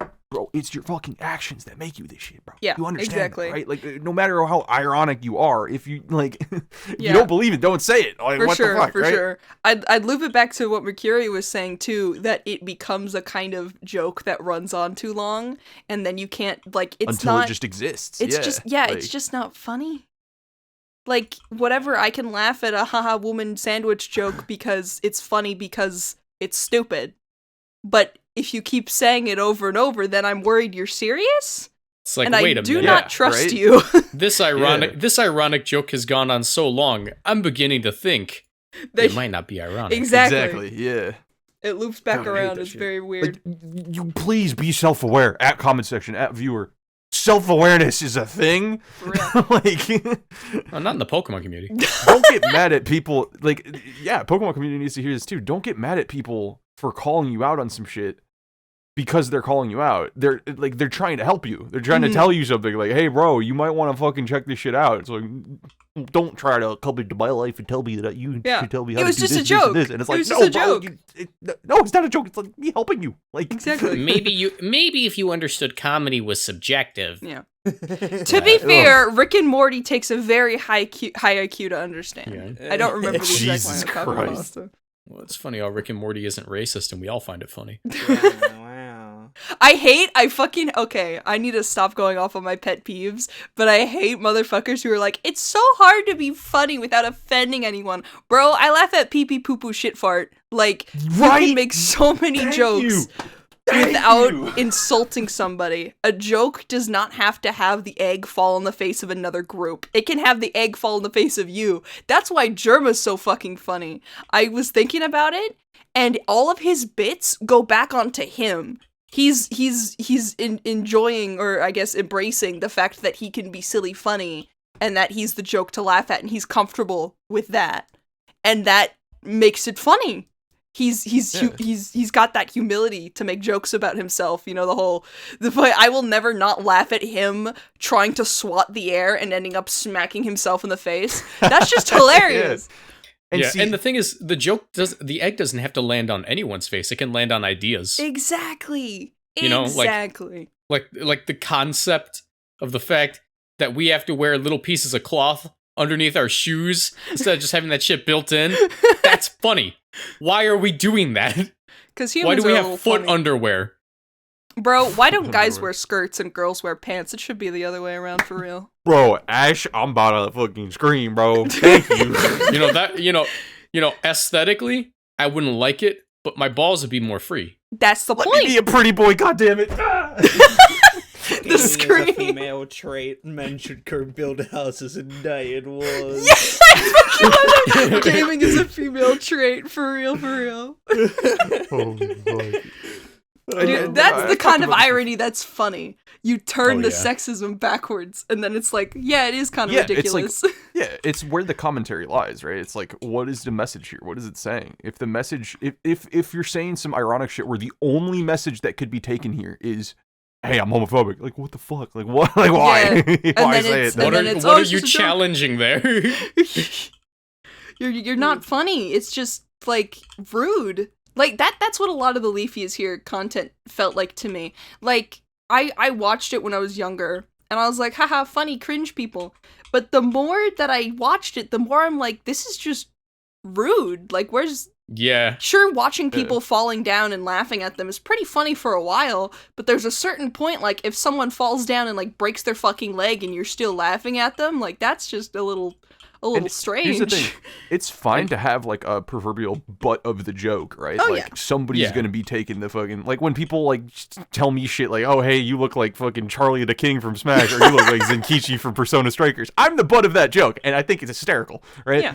it's your fucking actions that make you this shit, bro. Yeah, you understand, exactly. right? Like, no matter how ironic you are, if you like, if Yeah. you don't believe it, don't say it. Like, For what sure, the fuck, for right? sure. I'd loop it back to what Murkiri was saying too, that it becomes a kind of joke that runs on too long, and then you can't it's Until not. it just exists. It's yeah, just like, it's just not funny. Like, whatever, I can laugh at a haha woman sandwich joke because it's funny because it's stupid. But if you keep saying it over and over, then I'm worried you're serious? It's like, and wait I a do minute. not trust right? you. This ironic joke has gone on so long. I'm beginning to think it might not be ironic. Exactly. yeah. It loops back God, I hate around. that It's shit. very weird. Like, you please be self-aware. At comment section, at viewer, self-awareness is a thing. For real. Like, Oh, not in the Pokemon community. don't get mad at people. Like, yeah, Pokemon community needs to hear this too. Don't get mad at people for calling you out on some shit because they're calling you out. They're trying to help you. They're trying to tell you something. Like, hey, bro, you might want to fucking check this shit out. It's like, don't try to come into my life and tell me that you should tell me how It to was do just this, a this, joke. and this. And it's It like, was no, just a bro, joke. no, it's not a joke. It's like me helping you. Like, Exactly. Maybe if you understood comedy was subjective. Yeah. To be fair, Rick and Morty takes a very high IQ to understand. Yeah. I don't remember the exact Jesus line I'm talking about, Christ. so. Well, it's funny how Rick and Morty isn't racist and we all find it funny. Wow. I need to stop going off on my pet peeves, but I hate motherfuckers who are like, it's so hard to be funny without offending anyone. Bro, I laugh at pee-pee poo-poo shit fart. Like, you Right? can make so many Thank jokes you. Thank without you. insulting somebody. A joke does not have to have the egg fall in the face of another group. It can have the egg fall in the face of you. That's why Germa's so fucking funny. I was thinking about it, and all of his bits go back onto him. He's enjoying, or I guess embracing, the fact that he can be silly funny, and that he's the joke to laugh at, and he's comfortable with that. And that makes it funny. He's got that humility to make jokes about himself. You know, I will never not laugh at him trying to swat the air and ending up smacking himself in the face. That's just hilarious. And yeah, see, and the thing is, the egg doesn't have to land on anyone's face. It can land on ideas. Exactly. You know, exactly. Like the concept of the fact that we have to wear little pieces of cloth underneath our shoes instead of just having that shit built in. That's funny. Why are we doing that? Because Why humans do we are a have little foot funny. underwear? Bro, why don't guys Underwear. wear skirts and girls wear pants? It should be the other way around for real. bro, Ash, I'm about to fucking scream, bro. Thank you. You know that aesthetically, I wouldn't like it, but my balls would be more free. That's the Let me point. be a pretty boy, goddammit. The Gaming is scream. a female trait. Men should build houses and die in wars. Yes! Gaming is a female trait, for real, for real. Holy fuck. Dude, that's the kind of irony that's funny. You turn Oh, the yeah. sexism backwards, and then it's like, yeah, it is kind of Yeah, it's like- ridiculous. Yeah, it's where the commentary lies, right? It's like, what is the message here? What is it saying? If the message, if you're saying some ironic shit where the only message that could be taken here is, hey, I'm homophobic, like, what the fuck? Like, what? Like, why? Yeah, why then say it's- it? and What then are, it's, what oh, are it's you just a joke. challenging there? You're not funny. It's just like rude. Like that's what a lot of the Leafy is Here content felt like to me. Like I watched it when I was younger and I was like, haha, funny cringe people. But the more that I watched it, the more I'm like, this is just rude. Like where's Yeah. sure watching people falling down and laughing at them is pretty funny for a while, but there's a certain point like if someone falls down and like breaks their fucking leg and you're still laughing at them, like that's just a little strange. Here's the thing. It's fine to have like a proverbial butt of the joke, right? Oh, like yeah. somebody's Yeah. gonna be taking the fucking, like when people like tell me shit like, oh hey, you look like fucking Charlie the King from Smash, or you look like Zenkichi from Persona Strikers. I'm the butt of that joke, and I think it's hysterical, right? Yeah.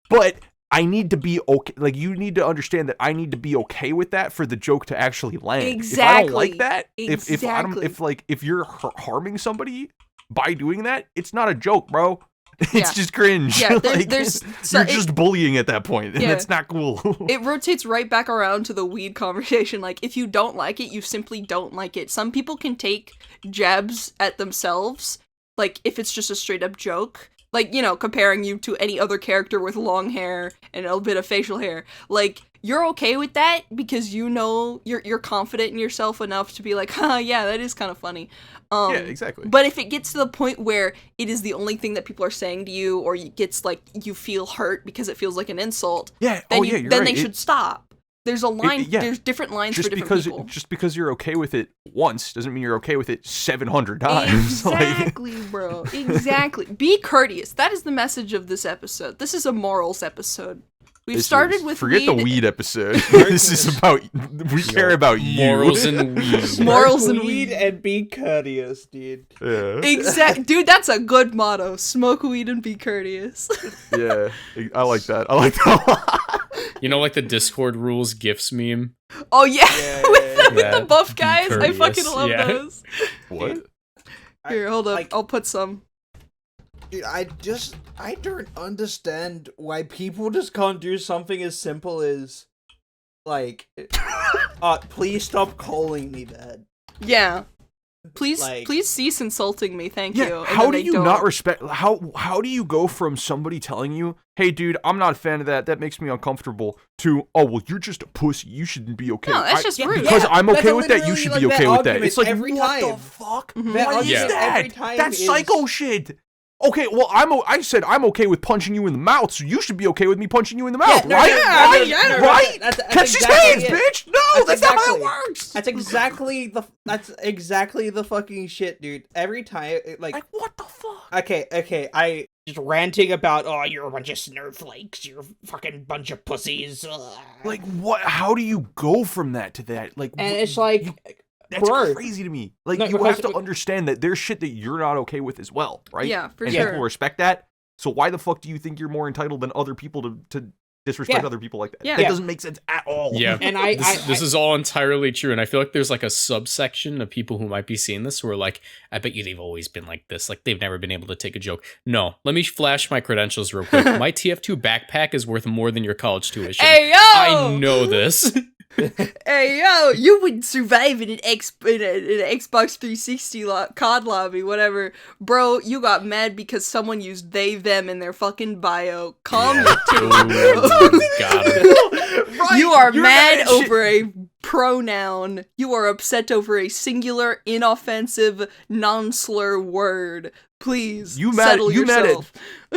But I need to be okay. Like you need to understand that I need to be okay with that for the joke to actually land. If I don't like that, Exactly. if you're harming somebody by doing that, it's not a joke, bro. It's Yeah. just cringe. Yeah, Like, there's you're just bullying at that point, and Yeah. it's not cool. it rotates right back around to the weed conversation. Like, if you don't like it, you simply don't like it. Some people can take jabs at themselves, like, if it's just a straight up joke. Like, you know, comparing you to any other character with long hair and a little bit of facial hair. Like, you're okay with that because you know you're confident in yourself enough to be like, huh, yeah, that is kind of funny. Yeah, exactly. But if it gets to the point where it is the only thing that people are saying to you, or it gets like you feel hurt because it feels like an insult, Yeah. then You're then right. they should stop. There's a line. yeah. There's different lines for Just different because people. just because you're okay with it once doesn't mean you're okay with it 700 times. Like, Exactly, bro. Exactly. Be courteous. That is the message of this episode. This is a morals episode. We've this started is- with forget weed. the weed episode. This is about we care about you. Morals and weed. Morals and Smoke weed. and be courteous, dude. Yeah. Dude, that's a good motto. Smoke weed and be courteous. Yeah, I like that. I like that a lot. You know, like the Discord rules gifs meme? Oh yeah, Yeah, with the yeah. buff Be guys. I courteous, fucking love yeah. those. What? Here, hold up. like- I'll put some. Dude, I don't understand why people just can't do something as simple as, like, please stop calling me that. Yeah. Please, Like- please cease insulting me. Thank you. Yeah, And how then do they you don't. not respect? How do you go from somebody telling you, "Hey, dude, I'm not a fan of that. That makes me uncomfortable," to, "Oh, well, you're just a pussy. You shouldn't be okay." No, that's just rude. Because Yeah, I'm that's okay with that. You literally, should like, be that okay with that. argument It's like, every what the time. fuck? Mhm. That What is argument that? every time That's is- psycho shit. Okay, well, I said I'm okay with punching you in the mouth, so you should be okay with me punching you in the mouth, no, right? no, no, right? no, no, no, right? that's Catch these exactly hands, it. bitch! No, that's not how exactly- it works. That's exactly the fucking shit, dude. Every time, Like, what the fuck? okay, I just ranting about, oh, you're a bunch of snowflakes, you're a fucking bunch of pussies. Ugh. Like, what? How do you go from that to that? Like, And wh- it's like, that's bro. crazy to me. Like, No, you because- have to understand that there's shit that you're not okay with as well, right? Yeah, for and sure. people respect that. So why the fuck do you think you're more entitled than other people to disrespect Yeah. other people like that? Yeah. That Yeah. doesn't make sense at all. Yeah. And This is all entirely true, and I feel like there's like a subsection of people who might be seeing this who are like, I bet you they've always been like this, like they've never been able to take a joke. No, let me flash my credentials real quick. My TF2 backpack is worth more than your college tuition. Hey yo! I know this. Hey, yo, you wouldn't survive in an Xbox 360 COD lobby, whatever. Bro, you got mad because someone used they, them in their fucking bio. Calm your tune, bro. Got it. Right, You are you're mad that shit- over a pronoun. You are upset over a singular, inoffensive, non-slur word. Please, settle yourself.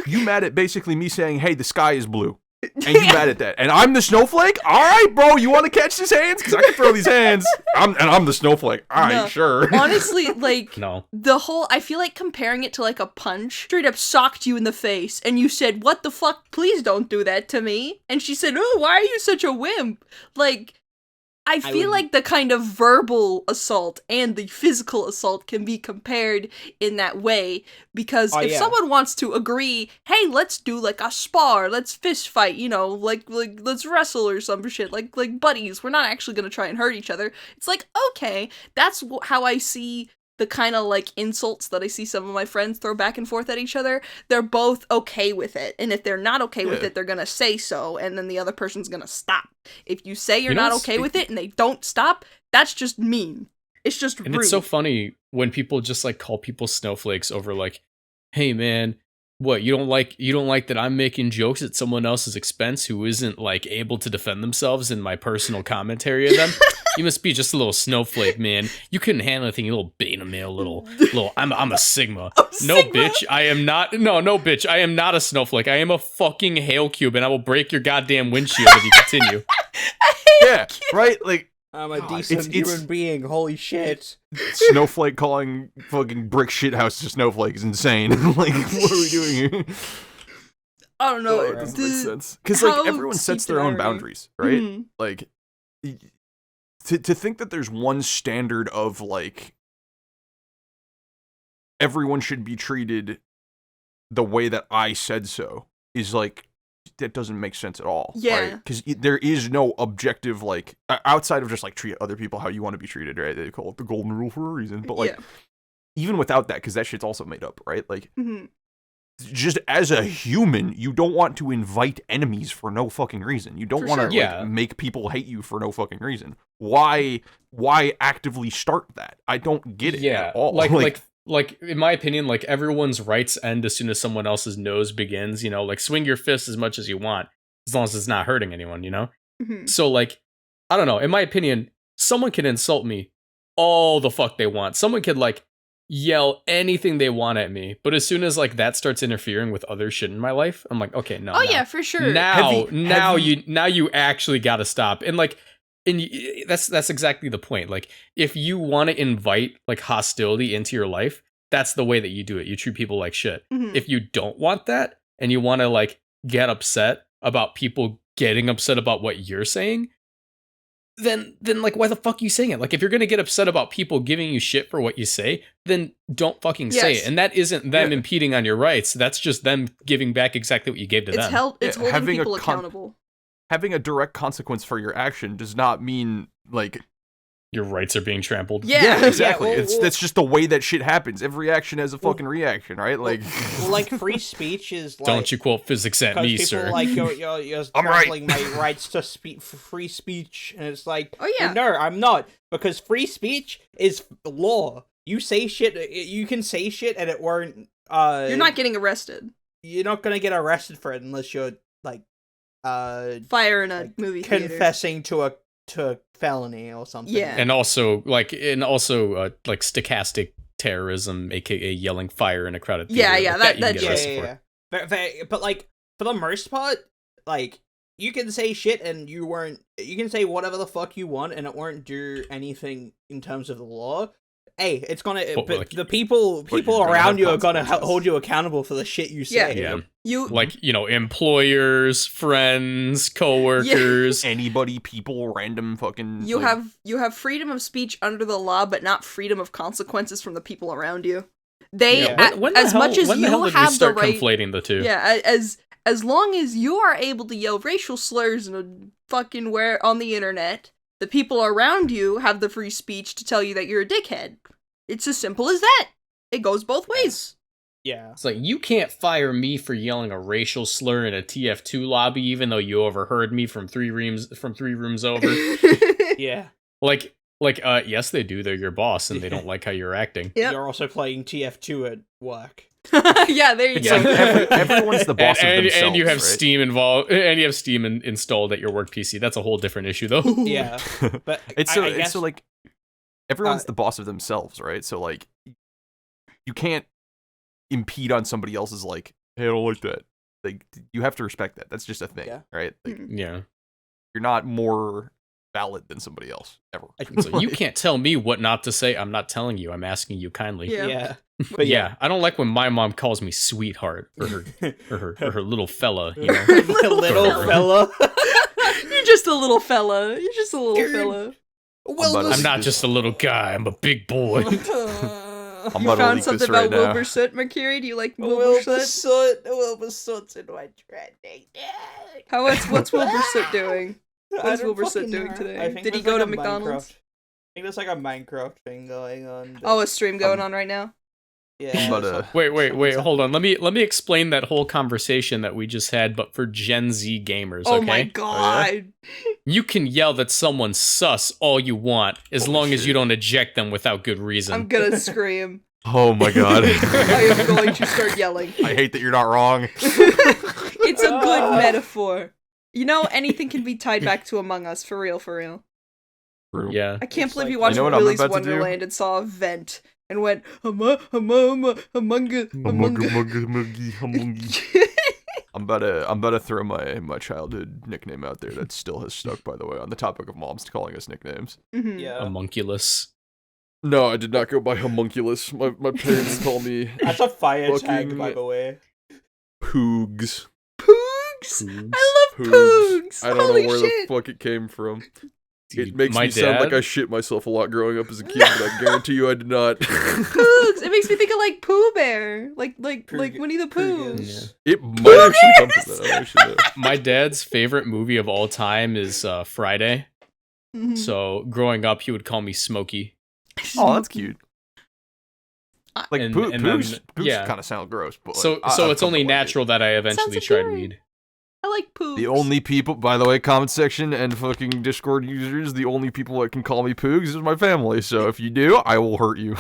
You mad at basically me saying, "Hey, the sky is blue," and you mad at that, and I'm the snowflake. All right, bro, you want to catch these hands? Because I can throw these hands. I'm the snowflake. All right, No. sure. Honestly, like, No. the whole, I feel like comparing it to like a punch, straight up socked you in the face, and you said, "What the fuck? Please don't do that to me." And she said, "Oh, why are you such a wimp?" Like, I feel like the kind of verbal assault and the physical assault can be compared in that way, because if someone wants to agree, hey, let's do like a spar, let's fist fight, you know, like let's wrestle or some shit, like buddies, we're not actually gonna try and hurt each other. It's like, okay, that's how I see the kind of like insults that I see some of my friends throw back and forth at each other. They're both okay with it, and if they're not okay with it, they're gonna say so, and then the other person's gonna stop. If you say you're not okay with it and they don't stop, that's just mean. It's just rude. And it's so funny when people just like call people snowflakes over like, "Hey man, what, you don't like that I'm making jokes at someone else's expense who isn't like able to defend themselves in my personal commentary of them? You must be just a little snowflake, man. You couldn't handle anything, you little beta male, little I'm a Sigma. No bitch, I am not bitch, I am not a snowflake. I am a fucking hail cube and I will break your goddamn windshield if you continue." Yeah, right. Like, I'm a decent human being. Holy shit! snowflake calling fucking brick shithouse to snowflake is insane. Like, what are we doing here? I don't know. It doesn't make sense because like everyone sets their own boundaries, right? Mhm. Like, to think that there's one standard of like everyone should be treated the way that I said so is like, that doesn't make sense at all. Yeah. Because there is no objective, like, outside of just like treat other people how you want to be treated, right? They call it the golden rule for a reason. But like, even without that, because that shit's also made up, right? Like, just as a human, you don't want to invite enemies for no fucking reason. You don't want to like make people hate you for no fucking reason. Why actively start that? I don't get it at all. Like in my opinion, like everyone's rights end as soon as someone else's nose begins, you know, like swing your fist as much as you want, as long as it's not hurting anyone, you know? So like, I don't know, in my opinion, someone can insult me all the fuck they want. Someone could like yell anything they want at me, but as soon as like that starts interfering with other shit in my life, I'm like, okay, no. Yeah, for sure. Now you actually gotta stop. And like, that's exactly the point. Like, if you want to invite like hostility into your life, that's the way that you do it. You treat people like shit. If you don't want that and you want to like get upset about people getting upset about what you're saying, then like, why the fuck are you saying it? Like, if you're gonna get upset about people giving you shit for what you say, then don't fucking say it. And that isn't them impeding on your rights. That's just them giving back exactly what you gave to them. It's holding people accountable. Having a direct consequence for your action does not mean like your rights are being trampled. Yeah, exactly. That's just the way that shit happens. Every action has a fucking reaction, right? Like, like free speech is like. Don't you quote physics at me, people sir? Like you're trampling my rights to speak for free speech, and it's like, no, I'm not, because free speech is law. You say shit, you can say shit, and it weren't. You're not getting arrested. You're not gonna get arrested for it unless you're like. Fire in a movie theater. Confessing to a felony or something. Yeah. And also like stochastic terrorism, aka yelling fire in a crowded theater. But like, for the most part, like, you can say shit and you can say whatever the fuck you want and it won't do anything in terms of the law. Hey, it's gonna. But like, the people around you are gonna hold you accountable for the shit you say. Yeah. Employers, friends, coworkers, anybody, people, random fucking. You have freedom of speech under the law, but not freedom of consequences from the people around you. Much as you have the right, conflating the two. Yeah, as long as you are able to yell racial slurs and fucking where on the internet, the people around you have the free speech to tell you that you're a dickhead. It's as simple as that. It goes both ways. Yeah. It's like, you can't fire me for yelling a racial slur in a TF2 lobby, even though you overheard me from three rooms over. Yeah. Yes, they do. They're your boss, and they don't like how you're acting. Yep. You're also playing TF2 at work. Yeah, there you It's go. like everyone's the boss of themselves, and you have right? Steam involved, and you have Steam installed at your work PC. That's a whole different issue, though. Yeah. But It's I guess, so like everyone's the boss of themselves, right? So like you can't impede on somebody else's like, hey, I don't like that. Like you have to respect that. That's just a thing, Yeah. right? Like Yeah. you're not more valid than somebody else ever. So you can't tell me what not to say. I'm not telling you. I'm asking you kindly. Yeah. Yeah. But yeah, I don't like when my mom calls me sweetheart or her little fella. You know. Little fella. You're just a little fella. You're just a little fella. Well, I'm not just a little guy. I'm a big boy. I'm You about to found leak something this right about now. Wilbur Soot, Murkiri? Do you like Wilbur Soot? Wilbur Soot's in my trending. What's Wilbur Soot doing? What is Wilbur Soot doing today? Did he go to McDonald's? I think there's like a Minecraft thing going on. Oh, a stream going on right now? Yeah. But, Wait, hold on. Let me explain that whole conversation that we just had, but for Gen Z gamers, Oh okay? my god. You can yell that someone's sus all you want, as Holy long as shit. you don't eject them without good reason. I'm gonna scream. oh my god. I am going to start yelling. I hate that you're not wrong. It's a good metaphor. You know, anything can be tied back to Among Us, for real, for real. Yeah. I can't It's believe like- you watched You know what I'm Willy's about to do? Wonderland and saw a vent and went, Among Us. I'm about to throw my childhood nickname out there that still has stuck, by the way, on the topic of moms calling us nicknames. Mhm. Yeah. Homunculus. No, I did not go by homunculus. My parents call me That's a fire tag, fucking- by the way. Poogs. Poogs? I love Poogs! I don't Holy know where shit! the fuck it came from. Dude, It makes my me sound like dad- I shit myself a lot growing up as a kid, but I guarantee you I did not. Poogs! It makes me think of like Pooh Bear. Like Winnie the Pooh. Poogas. It might actually come from that. I actually know. My dad's favorite movie of all time is Friday. Mhm. So growing up, he would call me Smokey. Oh, that's cute. Like And- Poogs, and then- Poogs yeah. kind of sound gross, but like, So I've it's come only to like it. natural that I eventually Sounds tried endearing. weed. I like Poogs. The only people, by the way, comment section and fucking Discord users, the only people that can call me Poogs is my family. So if you do, I will hurt you.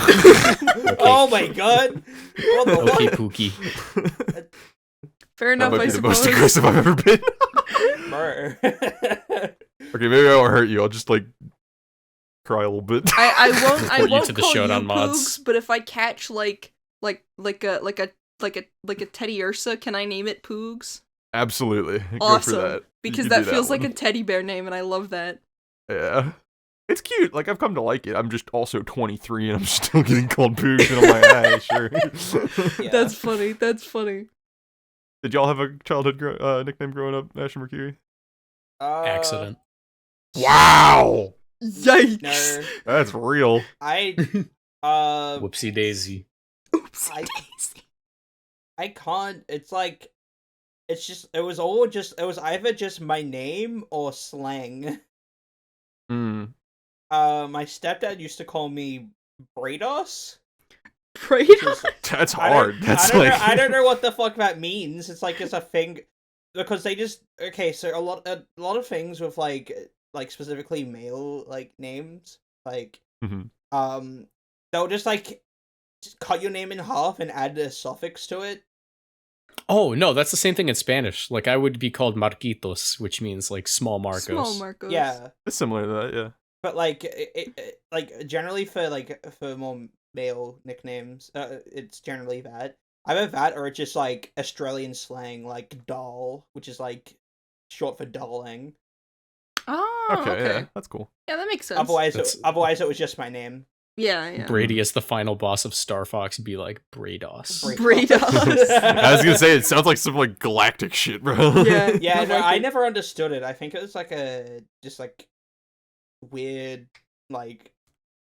Oh my god! What the Okay, fuck? Pookie. Fair That enough, might I be the most suppose. aggressive I've ever been. Brr. Okay, maybe I won't hurt you. I'll just like cry a little bit. I won't Report you won't to the call Showdown you mods. Poogs, but if I catch like a Teddy Ursa, can I name it Poogs? Absolutely. Go for Awesome. that. Because You that do feels like one. a teddy bear name, and I love that. Yeah. It's cute. Like, I've come to like it. I'm just also 23 and I'm still getting called Poogs, and I'm like, sure. Yeah. That's funny. That's funny. Did y'all have a childhood nickname growing up, Ash and Murkiri? Accident. Wow! Yikes! No, That's real. I Whoopsie daisy. Oopsie I- daisy. I can't. It's like, it was either just my name or slang. Hmm. My stepdad used to call me Brados. Right? which is- That's I don't- hard. That's I don't like. know, I don't know what the fuck that means. It's like it's a thing because they just so a lot of things with like specifically male like names like Mhm. they'll just like just cut your name in half and add a suffix to it. Oh no, that's the same thing in Spanish. Like I would be called Marquitos, which means like small Marcos. Small Marcos. Yeah, It's similar to that, yeah. but like like generally for more male nicknames, it's generally that. Either that or it's just like Australian slang like doll, which is like short for darling. Oh, Okay, yeah. That's cool. Yeah, that makes sense. Otherwise, That's- otherwise it was just my name. Yeah. Brady as the final boss of Star Fox be like Brados. Brados. I was gonna say, it sounds like some like galactic shit, bro. Yeah. Yeah, I no, like I it. never understood it. I think it was like just like weird, like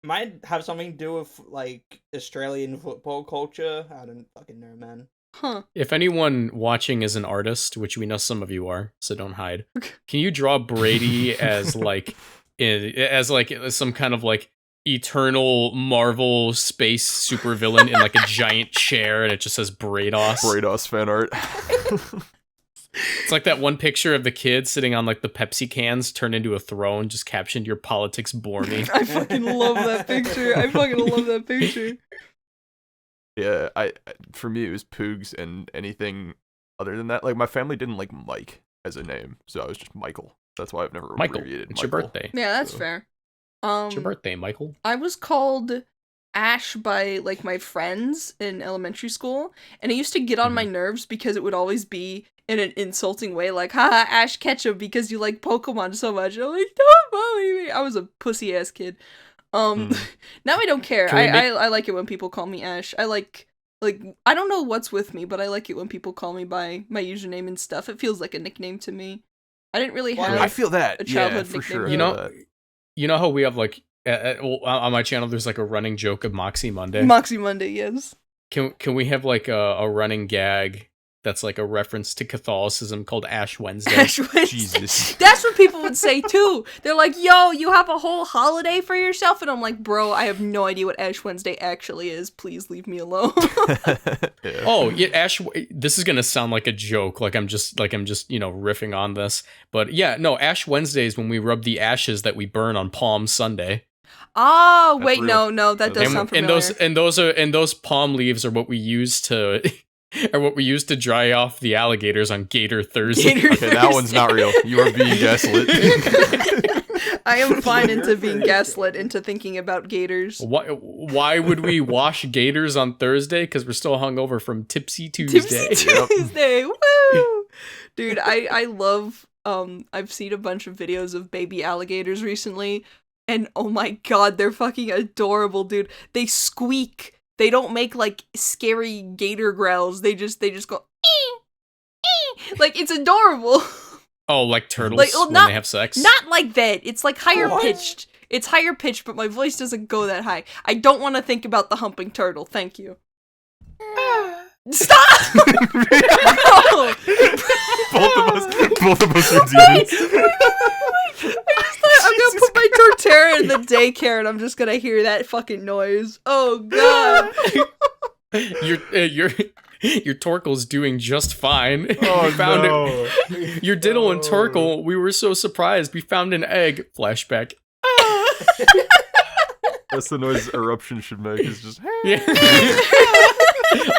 might have something to do with like Australian football culture. I don't fucking know, man. Huh. If anyone watching is an artist, which we know some of you are, so don't hide, can you draw Brady as like as some kind of like eternal Marvel space supervillain in like a giant chair, and it just says Brados. Brados fan art. It's like that one picture of the kid sitting on like the Pepsi cans turned into a throne, just captioned "Your politics bore me." I fucking love that picture. I fucking love that picture. Yeah, for me it was Poogs and anything other than that. Like my family didn't like Mike as a name, so I was just Michael. That's why I've never Michael, abbreviated it's Michael. your birthday. Yeah, that's fair. It's your birthday, Michael. I was called Ash by like my friends in elementary school, and it used to get on my nerves because it would always be in an insulting way, like haha Ash Ketchum because you like Pokemon so much. I'm like, don't bully me. I was a pussy ass kid. Now I don't care. I like it when people call me Ash. I like I don't know what's with me, but I like it when people call me by my username and stuff. It feels like a nickname to me. I didn't really have I feel that. a childhood for nickname. sure. You know how we have like on my channel there's like a running joke of Moxie Monday. Moxie Monday, yes. Can we have like a running gag that's like a reference to Catholicism called Ash Wednesday? Ash Wednesday. Jesus. That's what people would say too. They're like, yo, you have a whole holiday for yourself? And I'm like, bro, I have no idea what Ash Wednesday actually is. Please leave me alone. Yeah. Oh, yeah, Ash. This is gonna sound like a joke, like I'm just riffing on this. But yeah, no, Ash Wednesday is when we rub the ashes that we burn on Palm Sunday. Oh, That's wait, real. no, that does sound familiar. And those palm leaves are what we use to dry off the alligators on Gator Thursday. Okay, that one's not real. You are being gaslit. I am fine into being gaslit into thinking about gators. Why would we wash gators on Thursday? Because we're still hungover from Tipsy Tuesday. Tipsy Tuesday, woo! Dude, I love, I've seen a bunch of videos of baby alligators recently, and oh my god, they're fucking adorable, dude. They squeak. They don't make, like, scary gator growls. They just go, like, it's adorable. Oh, like turtles like, well, when they have sex? Not like that. It's, like, higher pitched. It's higher pitched, but my voice doesn't go that high. I don't want to think about the humping turtle. Thank you. Stop! No! both of us are demons. I'm gonna put my Torterra in the daycare and I'm just gonna hear that fucking noise. Oh god. Your Torkoal's doing just fine. Oh, We found no. it. Your Diddle and Torkoal, we were so surprised. We found an egg. Flashback. That's the noise Eruption should make. Is just. Yeah.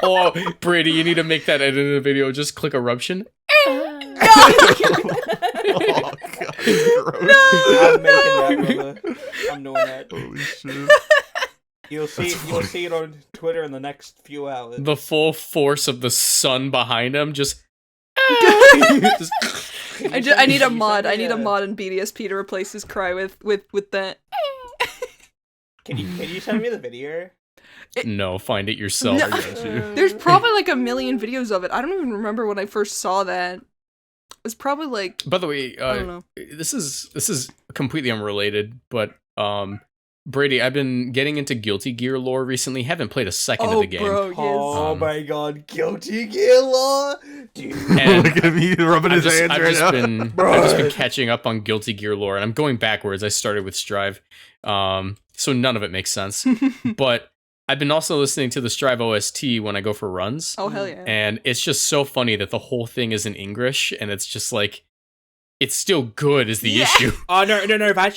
Oh, Brady, you need to make that edit in the video. Just click Eruption. Oh god, gross. I'm making that, brother. I'm doing that. Holy shit. You'll see it on Twitter in the next few hours. The full force of the sun behind him just. Just- I need a mod. I need a mod in BDSP to replace his cry with that. Can you send me the video? No, find it yourself. No. I got you. There's probably like a million videos of it. I don't even remember when I first saw that. It was probably like, By the way, I don't know. this is completely unrelated, but Brady, I've been getting into Guilty Gear lore recently. Haven't played a second of Oh, the game. bro, yes. Oh my god, Guilty Gear Law, dude. And Look at me rubbing his hands I've right just now. been Bro. I've just been catching up on Guilty Gear lore, and I'm going backwards. I started with Strive, so none of it makes sense. But I've been also listening to the Strive OST when I go for runs. Oh, hell yeah. And it's just so funny that the whole thing is in English, and it's just like, it's still good is the Yeah. issue. Oh no, that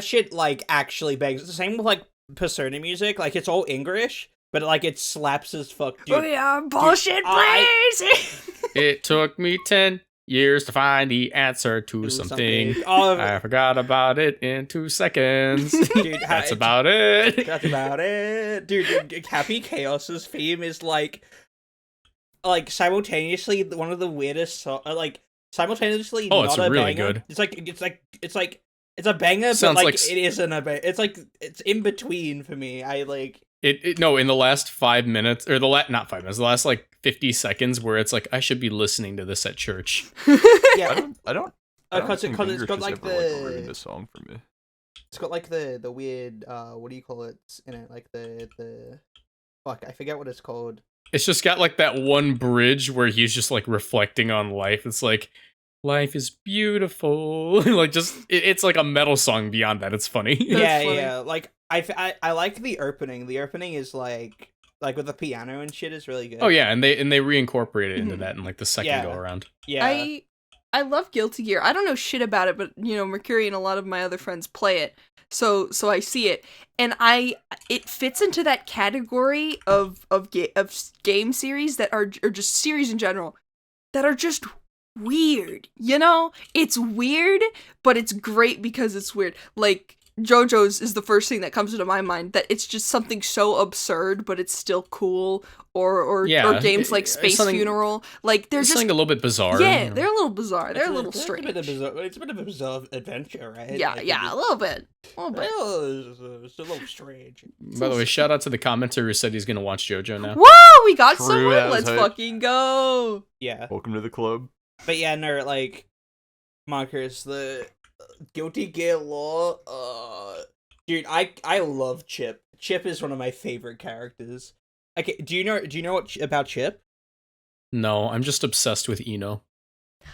shit like actually bangs. It's the same with like Persona music, like it's all English, but like it slaps as fuck, dude. Oh yeah, bullshit, please! It took me 10 years to find the answer to something. Oh, I forgot about it in 2 seconds. dude, That's about it. That's about it, dude. Happy Chaos's theme is like simultaneously one of the weirdest, simultaneously. Oh, not it's a really banger. good. It's a banger, Sounds but like it isn't a banger. It's in between for me. I like. No, in the last 5 minutes, or not 5 minutes, the last like 50 seconds, where it's like I should be listening to this at church. Yeah, I don't because think it's English got has like ever, ruined the a song for me. it's got like the weird what do you call it in it, like the fuck, I forget what it's called. It's just got like that one bridge where he's just like reflecting on life. It's like, life is beautiful. Like just it's like a metal song beyond that. It's funny. Yeah, funny. yeah. Like I like the opening. The opening is like with the piano and shit is really good. Oh yeah, and they reincorporated into that in like the second go around. Yeah. I love Guilty Gear. I don't know shit about it, but Murkiri and a lot of my other friends play it. So I see it, and it fits into that category of game series that are or just series in general that are just weird. It's weird, but it's great because it's weird. Like JoJo's is the first thing that comes into my mind, that it's just something so absurd, but it's still cool. Or games like Space Funeral, like they're just something a little bit bizarre. Yeah, they're a little bizarre. They're a little strange. It's a bit of a bizarre adventure, right? Yeah, a little bit. It's a little strange. By the way, shout out to the commenter who said he's gonna watch JoJo now. Whoa, we got True, someone. Let's fucking go. Yeah. Welcome to the club. But yeah, no, like Marcus, the Guilty Gear lore. Dude, I love Chipp. Chipp is one of my favorite characters. Okay, do you know what about Chipp? No, I'm just obsessed with Eno.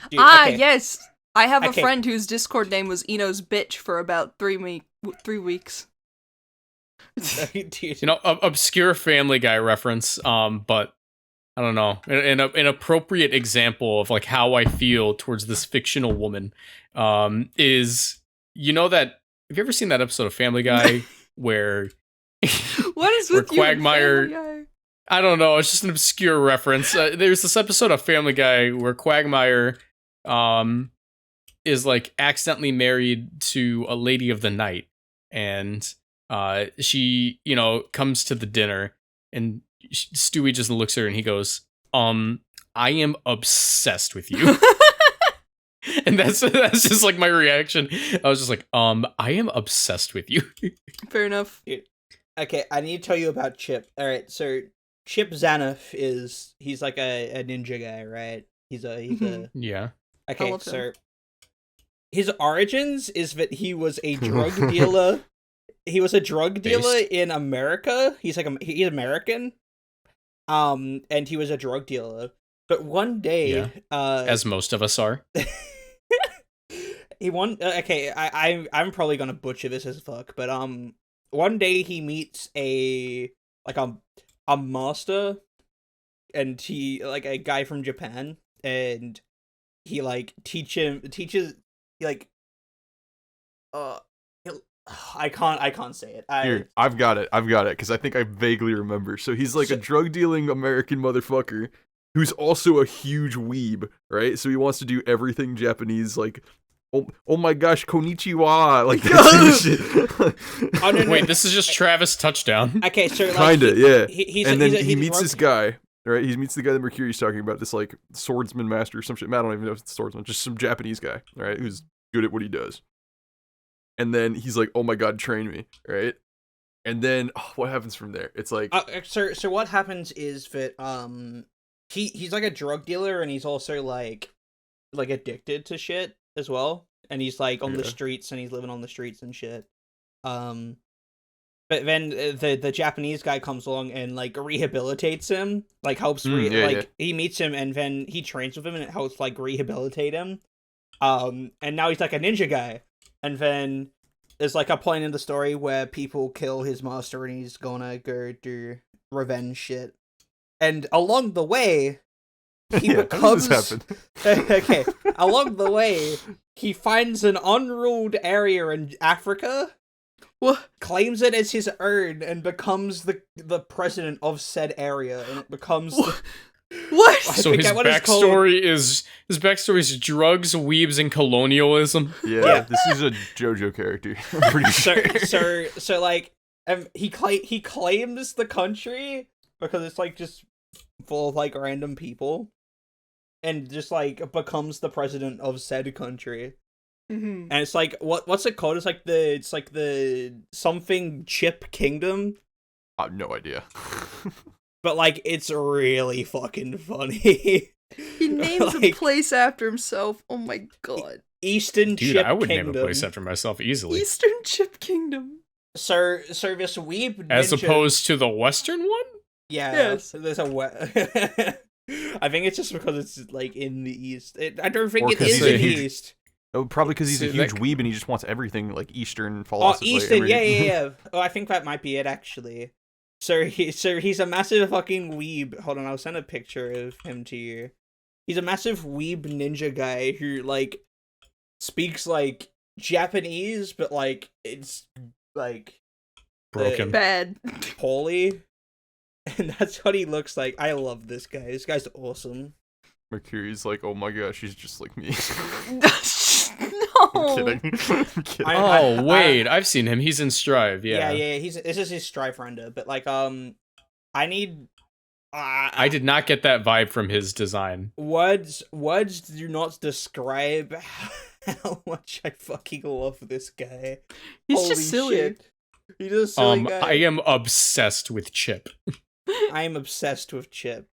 Dude, yes. I have a friend whose Discord name was Eno's bitch for about 3 weeks. Dude. Obscure Family Guy reference. But I don't know, an appropriate example of like how I feel towards this fictional woman. Is that have you ever seen that episode of Family Guy where what is with you Quagmire? Family Guy? I don't know. It's just an obscure reference. There's this episode of Family Guy where Quagmire, is like accidentally married to a lady of the night, and she, comes to the dinner, and Stewie just looks at her and he goes, "I am obsessed with you." And that's just like my reaction. I was just like, I am obsessed with you. Fair enough. Okay, I need to tell you about Chipp. All right, so Chipp Zanuff he's like a ninja guy, right? He's a yeah. Okay, so his origins is that he was a drug dealer. He was a drug dealer in America. He's American. And he was a drug dealer. But one day, as most of us are. I'm probably gonna butcher this as fuck, but one day he meets a master, and he like a guy from Japan, and he like teaches I can't say it. Here, I've got it because I think I vaguely remember. So he's like a drug dealing American motherfucker who's also a huge weeb, right? So he wants to do everything Japanese, like, oh my gosh, konnichiwa, like that shit. Wait, this is just Travis Touchdown. Okay, so like, kinda, yeah. He meets this guy, right? He meets the guy that Murkiri's talking about, this like swordsman master or some shit. I don't even know if it's a swordsman, just some Japanese guy, right? Who's good at what he does. And then he's like, "Oh my god, train me," right? And then what happens from there? It's like, so what happens is that he's like a drug dealer, and he's also like addicted to shit as well, and he's like on the streets, and he's living on the streets and shit. But then the Japanese guy comes along and like rehabilitates him, like helps he meets him, and then he trains with him, and it helps like rehabilitate him. And now he's like a ninja guy. And then there's like a point in the story where people kill his master, and he's gonna go do revenge shit. And along the way, he becomes okay. Along the way, he finds an unruled area in Africa, claims it as his own, and becomes the president of said area. And it becomes what? So his backstory is drugs, weebs, and colonialism. Yeah, this is a JoJo character. I'm pretty sure. So like, he claims the country because it's like just full of like random people, and just like becomes the president of said country. Mm-hmm. And it's like what's it called? It's like the something Chipp Kingdom. I have no idea. But like, it's really fucking funny. He names a place after himself. Oh my god. Eastern Chipp Kingdom. I would name a place after myself easily. Eastern Chipp Kingdom. So this weeb ninja... As opposed to the Western one? Yeah. Yes. There's I think it's just because it's like in the East. I don't think it is in the East. Oh, probably because he's a See, huge that- weeb and he just wants everything like Eastern Oh, philosophy. Easton, yeah. Oh, I think that might be it actually. So he's a massive fucking weeb. Hold on, I'll send a picture of him to you. He's a massive weeb ninja guy who like speaks like Japanese, but like it's like Broken. Bad. poorly. And that's what he looks like. I love this guy. This guy's awesome. Murkiri's like, oh my gosh, she's just like me. No. I'm kidding. I'm kidding. Oh wait, I've seen him. He's in Strive. Yeah, Yeah. this is his Strive render, but like I need I did not get that vibe from his design. words do not describe how much I fucking love this guy. He's Holy just silly. shit. He's a silly guy. I am obsessed with Chipp. I am obsessed with Chipp.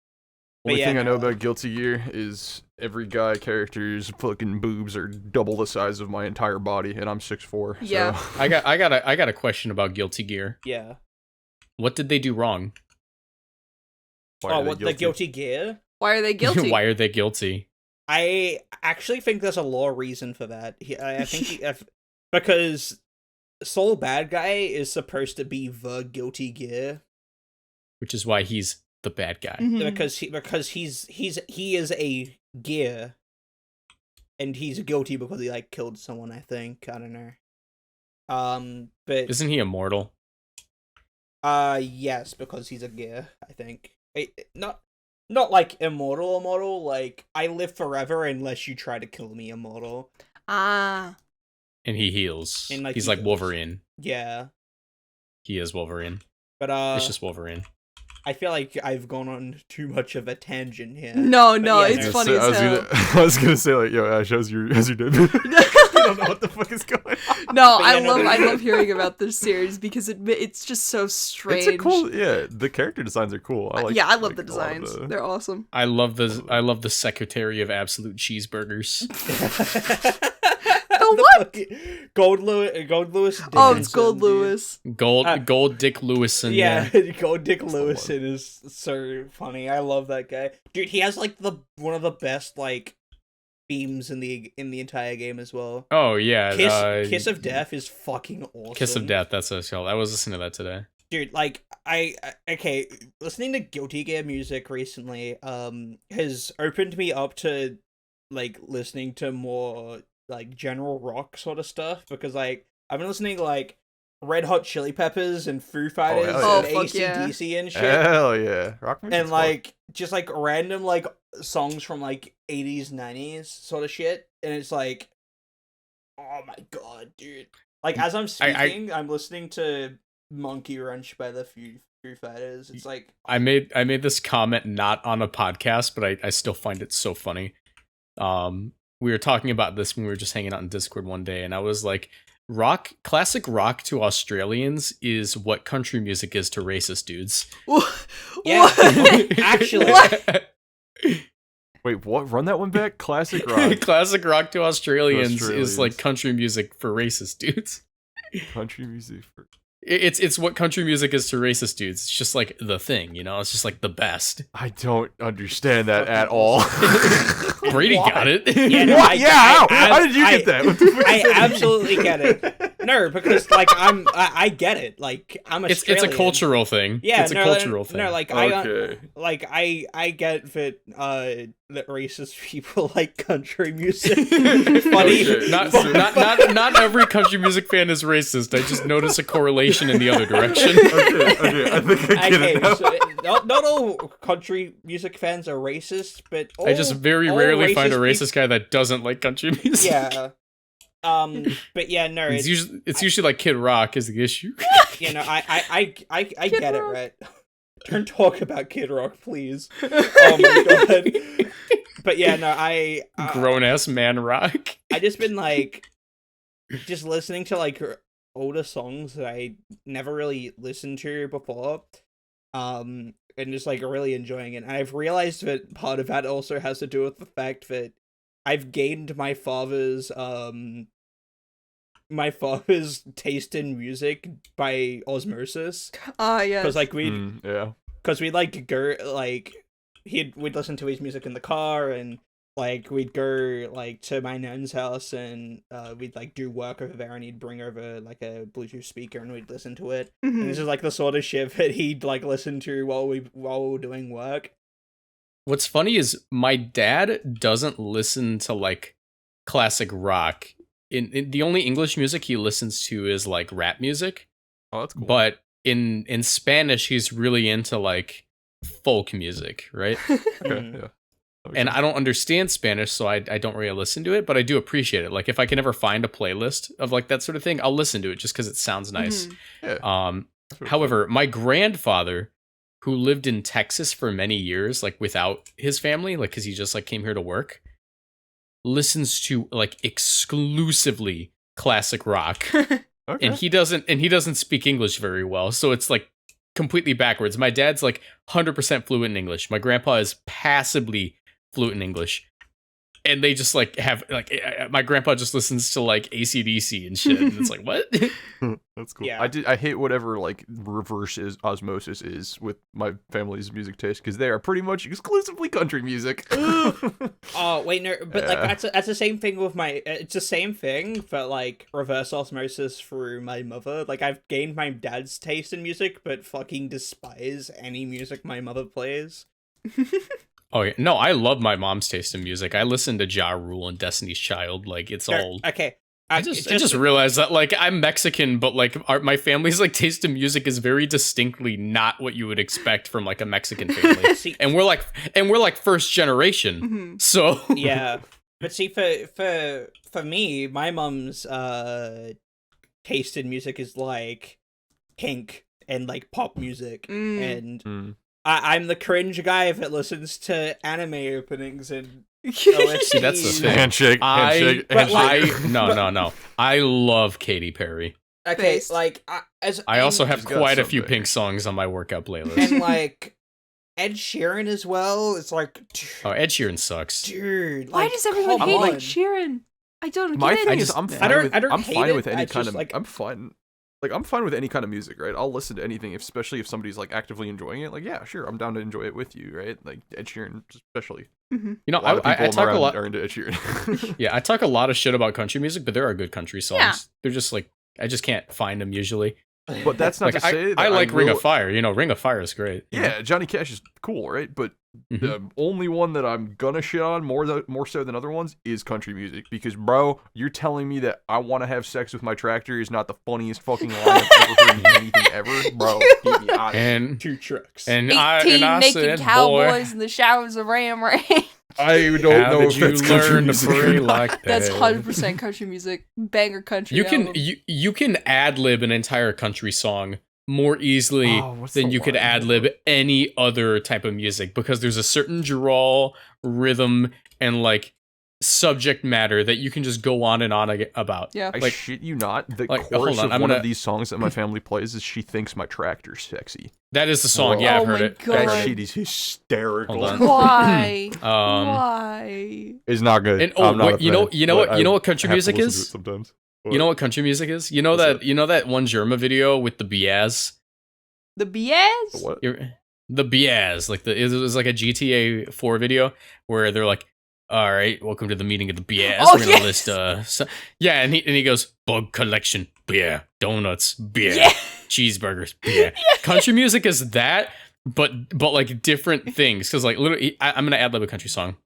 Only yeah, thing I know no. about Guilty Gear is every guy character's fucking boobs are double the size of my entire body, and I'm 6'4". Yeah. So. I got a question about Guilty Gear. Yeah. What did they do wrong? Why are they The Guilty Gear? Why are they guilty? Why are they guilty? I actually think there's a law reason for that. I think because Soul Bad Guy is supposed to be the Guilty Gear. Which is why he's the bad guy. Mhm. Because he is a gear, and he's guilty because he like killed someone. I think, I don't know. But Isn't he immortal? yes, because he's a gear. I think not like immortal. Like I live forever unless you try to kill me, immortal. Ah. And he heals. And, like, He's he like heals. Wolverine. Yeah, He is Wolverine. but It's just Wolverine. I feel like I've gone on too much of a tangent here. No, But yeah, it's no. funny as hell. I was gonna say like, yo, Ash, how's your day? I don't know what the fuck is going on. No, But yeah, I love hearing about this series because it's just so strange. It's a cool, yeah. The character designs are cool. I like. yeah, I love like, the a lot of designs. the- They're awesome. I love the Secretary of Absolute Cheeseburgers. The what? Gold Lewis. Oh, it's Dickinson, Gold dude. Lewis. Gold Dick Lewison. Yeah, Gold Dick That's the Lewison is so funny. I love that guy, dude. He has like one of the best like themes in the entire game as well. Oh yeah. Kiss of Death is fucking awesome. Kiss of Death. That's what it's called. I was listening to that today. Dude, like okay, listening to Guilty Gear music recently has opened me up to like listening to more like general rock sort of stuff, because like I've been listening to like Red Hot Chili Peppers and Foo Fighters hell and yeah. Oh, fuck yeah. AC/DC and shit. Hell yeah, rock music's And like just like random like songs from like 80s 90s sort of shit, and it's like, oh my god, dude. Like as I'm speaking, I'm listening to Monkey Wrench by the Foo Fighters. It's like I made this comment not on a podcast, but I still find it so funny. We were talking about this when we were just hanging out in Discord one day, and I was like, classic rock to Australians is what country music is to racist dudes. Yeah. What? Actually. What? Wait, what? Run that one back. Classic rock, Classic rock to Australians is like Australians. country music for racist dudes. country music. It's what country music is to racist dudes. It's just like the thing, you know? It's just like the best. I don't understand that at all. Brady Why? got it. Yeah, no, What? How did you get that? What the fuck I is that? absolutely get it. No, because like I get it. Like I'm it's Australian. a cultural thing. Yeah, it's a no, cultural thing. No, like Okay. I get that racist people like country music. Funny. Okay. Not every country music fan is racist. I just notice a correlation in the other direction. Okay, I think I get Okay, it now. so not all country music fans are racist, but all, I just very all rarely find a peop- racist guy that doesn't like country music. Yeah. But yeah, no, It's usually like Kid Rock is the issue. you know, I Kid get it, Rock. right? Don't talk about Kid Rock, please. Oh my god. But yeah, no, Grown ass man rock. I just been like just listening to like older songs that I never really listened to before. And just like really enjoying it. And I've realized that part of that also has to do with the fact that I've gained my father's taste in music by osmosis. Ah, yes. Because like Yeah. we'd like go like we'd listen to his music in the car, and like we'd go like to my nan's house and we'd like do work over there, and he'd bring over like a Bluetooth speaker and we'd listen to it. And this is like the sort of shit that he'd like listen to while we were doing work. What's funny is my dad doesn't listen to like classic rock. In the only English music he listens to is like rap music. Oh, that's cool. But in Spanish, he's really into like folk music, right? Okay, yeah. And I don't understand Spanish, so I don't really listen to it, but I do appreciate it. Like, if I can ever find a playlist of like that sort of thing, I'll listen to it just because it sounds nice. Yeah. However, my grandfather, who lived in Texas for many years, like without his family, like because he just like came here to work, listens to like exclusively classic rock. Okay. And he doesn't speak English very well, so it's like completely backwards. My dad's like 100% fluent in English. My grandpa is passably fluent in English. And they just like have like my grandpa just listens to like AC/DC and shit, and it's like, what? That's cool. Yeah. I hate whatever like reverse osmosis is with my family's music taste, because they are pretty much exclusively country music. Oh wait, no, but like that's the same thing with my. It's the same thing, but like reverse osmosis through my mother. Like I've gained my dad's taste in music, but fucking despise any music my mother plays. Oh yeah. No, I love my mom's taste in music. I listen to Ja Rule and Destiny's Child. Like it's all. Okay. I just realized that like I'm Mexican, but like my family's like taste in music is very distinctly not what you would expect from like a Mexican family. See, and we're like first generation. So yeah, but see, for me, my mom's taste in music is like Pink and like pop music, and I'm the cringe guy that listens to anime openings and OSTs. See, that's the thing. Handshake. No. I love Katy Perry. Okay, Based. like I also have She's got quite a some few things. Pink songs on my workout playlist. and like Ed Sheeran as well. It's like, Oh, Ed Sheeran sucks. dude, Why like, does everyone come hate on. Ed Sheeran? I don't My get thing it. is, I'm just- fine with I don't I'm hate fine it, with any it's kind just, of like- I'm fine. Like I'm fine with any kind of music, right? I'll listen to anything, especially if somebody's like actively enjoying it. Like, yeah, sure, I'm down to enjoy it with you, right? Like Ed Sheeran, especially. You know, A lot of people I talk a around lot. are into Ed Sheeran. Yeah, I talk a lot of shit about country music, but there are good country songs. Yeah. They're just like I just can't find them usually. But that's not Like to say that I like Ring will- of Fire. You know, Ring of Fire is great. Yeah, Johnny Cash is cool, right? But Mhm. the only one that I'm gonna shit on more so than other ones is country music, because bro, you're telling me that I want to have sex with my tractor is not the funniest fucking line I've ever heard in anything ever, bro. Get me out of here. And 2 trucks. 18 I naked said, cowboys boy, in the showers of Ram Ray. I don't how know did if you that's country learn to music or pray not. like that? That's 100% country music. Banger country. You can album. you can ad lib an entire country song more easily Oh, what's than the you could line? ad lib any other type of music, because there's a certain drawl, rhythm, and like subject matter that you can just go on and on about. Yeah. I Like- shit you not. The like, chorus hold on, of I'm one gonna- of these songs that my family plays is "She thinks my tractor's sexy." That is the song. Whoa. Yeah, I've Oh heard my it. God. That God. shit is hysterical. Hold on. Why? Um, Why? It's not good. And I'm not wait, a you know, fan, you know but what, you know I what country have to music listen to is? it sometimes. You know what country music is? You know What's that that? you know that one Germa video with the Biaz? The BS? What? The Biaz, like it was like a GTA 4 video where they're like, "All right, welcome to the meeting of the Biaz. Oh, We're gonna yes! list yeah," and he goes, "Bug collection, beer, donuts, beer, Yeah. cheeseburgers, beer." Country music is that, but like different things, because like literally, I'm gonna ad lib a country song.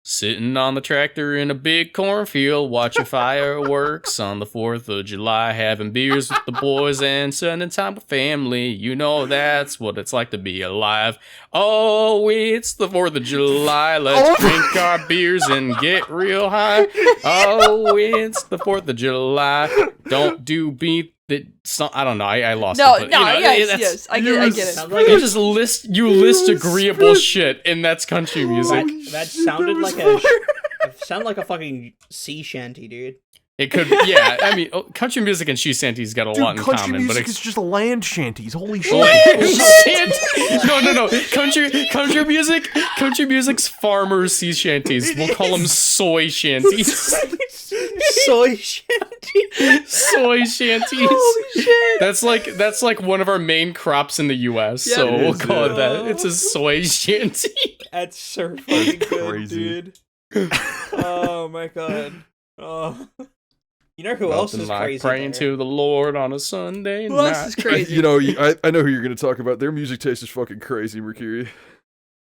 Sitting on the tractor in a big cornfield, watching fireworks on the 4th of July, having beers with the boys and spending time with family. You know that's what it's like to be alive. Oh, it's the 4th of July. Let's drink our beers and get real high. Oh, it's the 4th of July. Don't do beat the song. I don't know. I lost No, it. But, no, you know, yes, that's- yes. I get it. Sounds like You just list agreeable shit, and that's country music. that sounded like it sounded like a fucking sea shanty, dude. It could, yeah. I mean, country music and she shanties got a lot Dude, in country common, but music is just land shanties. Holy shit! no. Country music's farmers sea shanties. We'll call them soy shanties. Soy shanty. Soy shanties. Holy shit. That's like one of our main crops in the U.S. Yeah, so it we'll is, call yeah. it that. It's a soy shanty. That's so fucking good, crazy. dude. Oh my god. Oh. You know who else is Nothing like crazy? praying there? to the Lord on a Sunday Who night. else is crazy? You know, I know who you're gonna talk about. Their music taste is fucking crazy, Murkiri.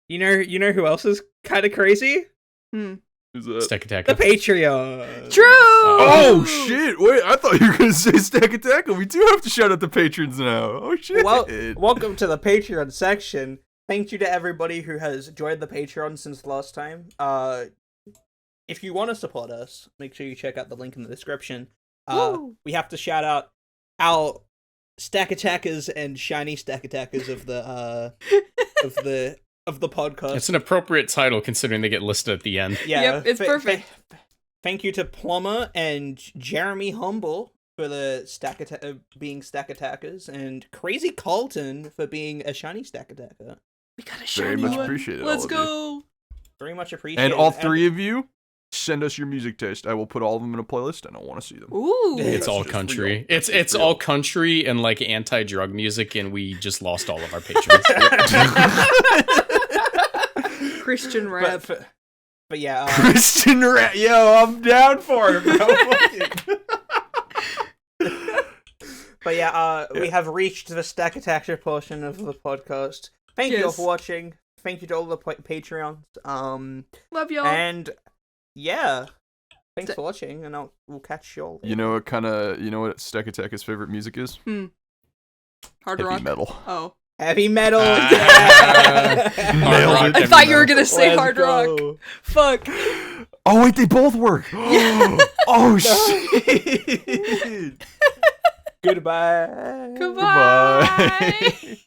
You know who else is kind of crazy? Who's that? Stakataka. The Patreon. True. Oh shit! Wait, I thought you were gonna say Stakataka. We do have to shout out the patrons now. Oh shit! Well, welcome to the Patreon section. Thank you to everybody who has joined the Patreon since last time. If you want to support us, make sure you check out the link in the description. We have to shout out our Stakatakas and shiny Stakatakas of the of the podcast. It's an appropriate title considering they get listed at the end. Yeah, Yep, it's perfect. Thank you to Plumber and Jeremy Humble for the being Stakatakas, and Crazy Carlton for being a shiny Stakataka. We got a Very shiny much one. appreciated. Let's all of you. go. Very much appreciated. And all three of you, send us your music taste. I will put all of them in a playlist, and I want to see them. Ooh. It's all just country. real. It's all country and like anti-drug music, and we just lost all of our patrons. Christian rap. But yeah, Christian Rat, yo, I'm down for it, bro. but yeah, we have reached the Stakataka portion of the podcast. Thank you all Yes. for watching. Thank you to all the Patreons. Love y'all. And yeah, thanks for watching, and we'll catch you all. You know what Stakataka's favorite music is? Hard Heavy rock. metal. Oh. Heavy metal. Hard Nailed rock, it. I heavy thought you were metal. gonna say Let's hard go. rock. Fuck. Oh wait, they both work. Oh shit. Goodbye. Goodbye. Goodbye.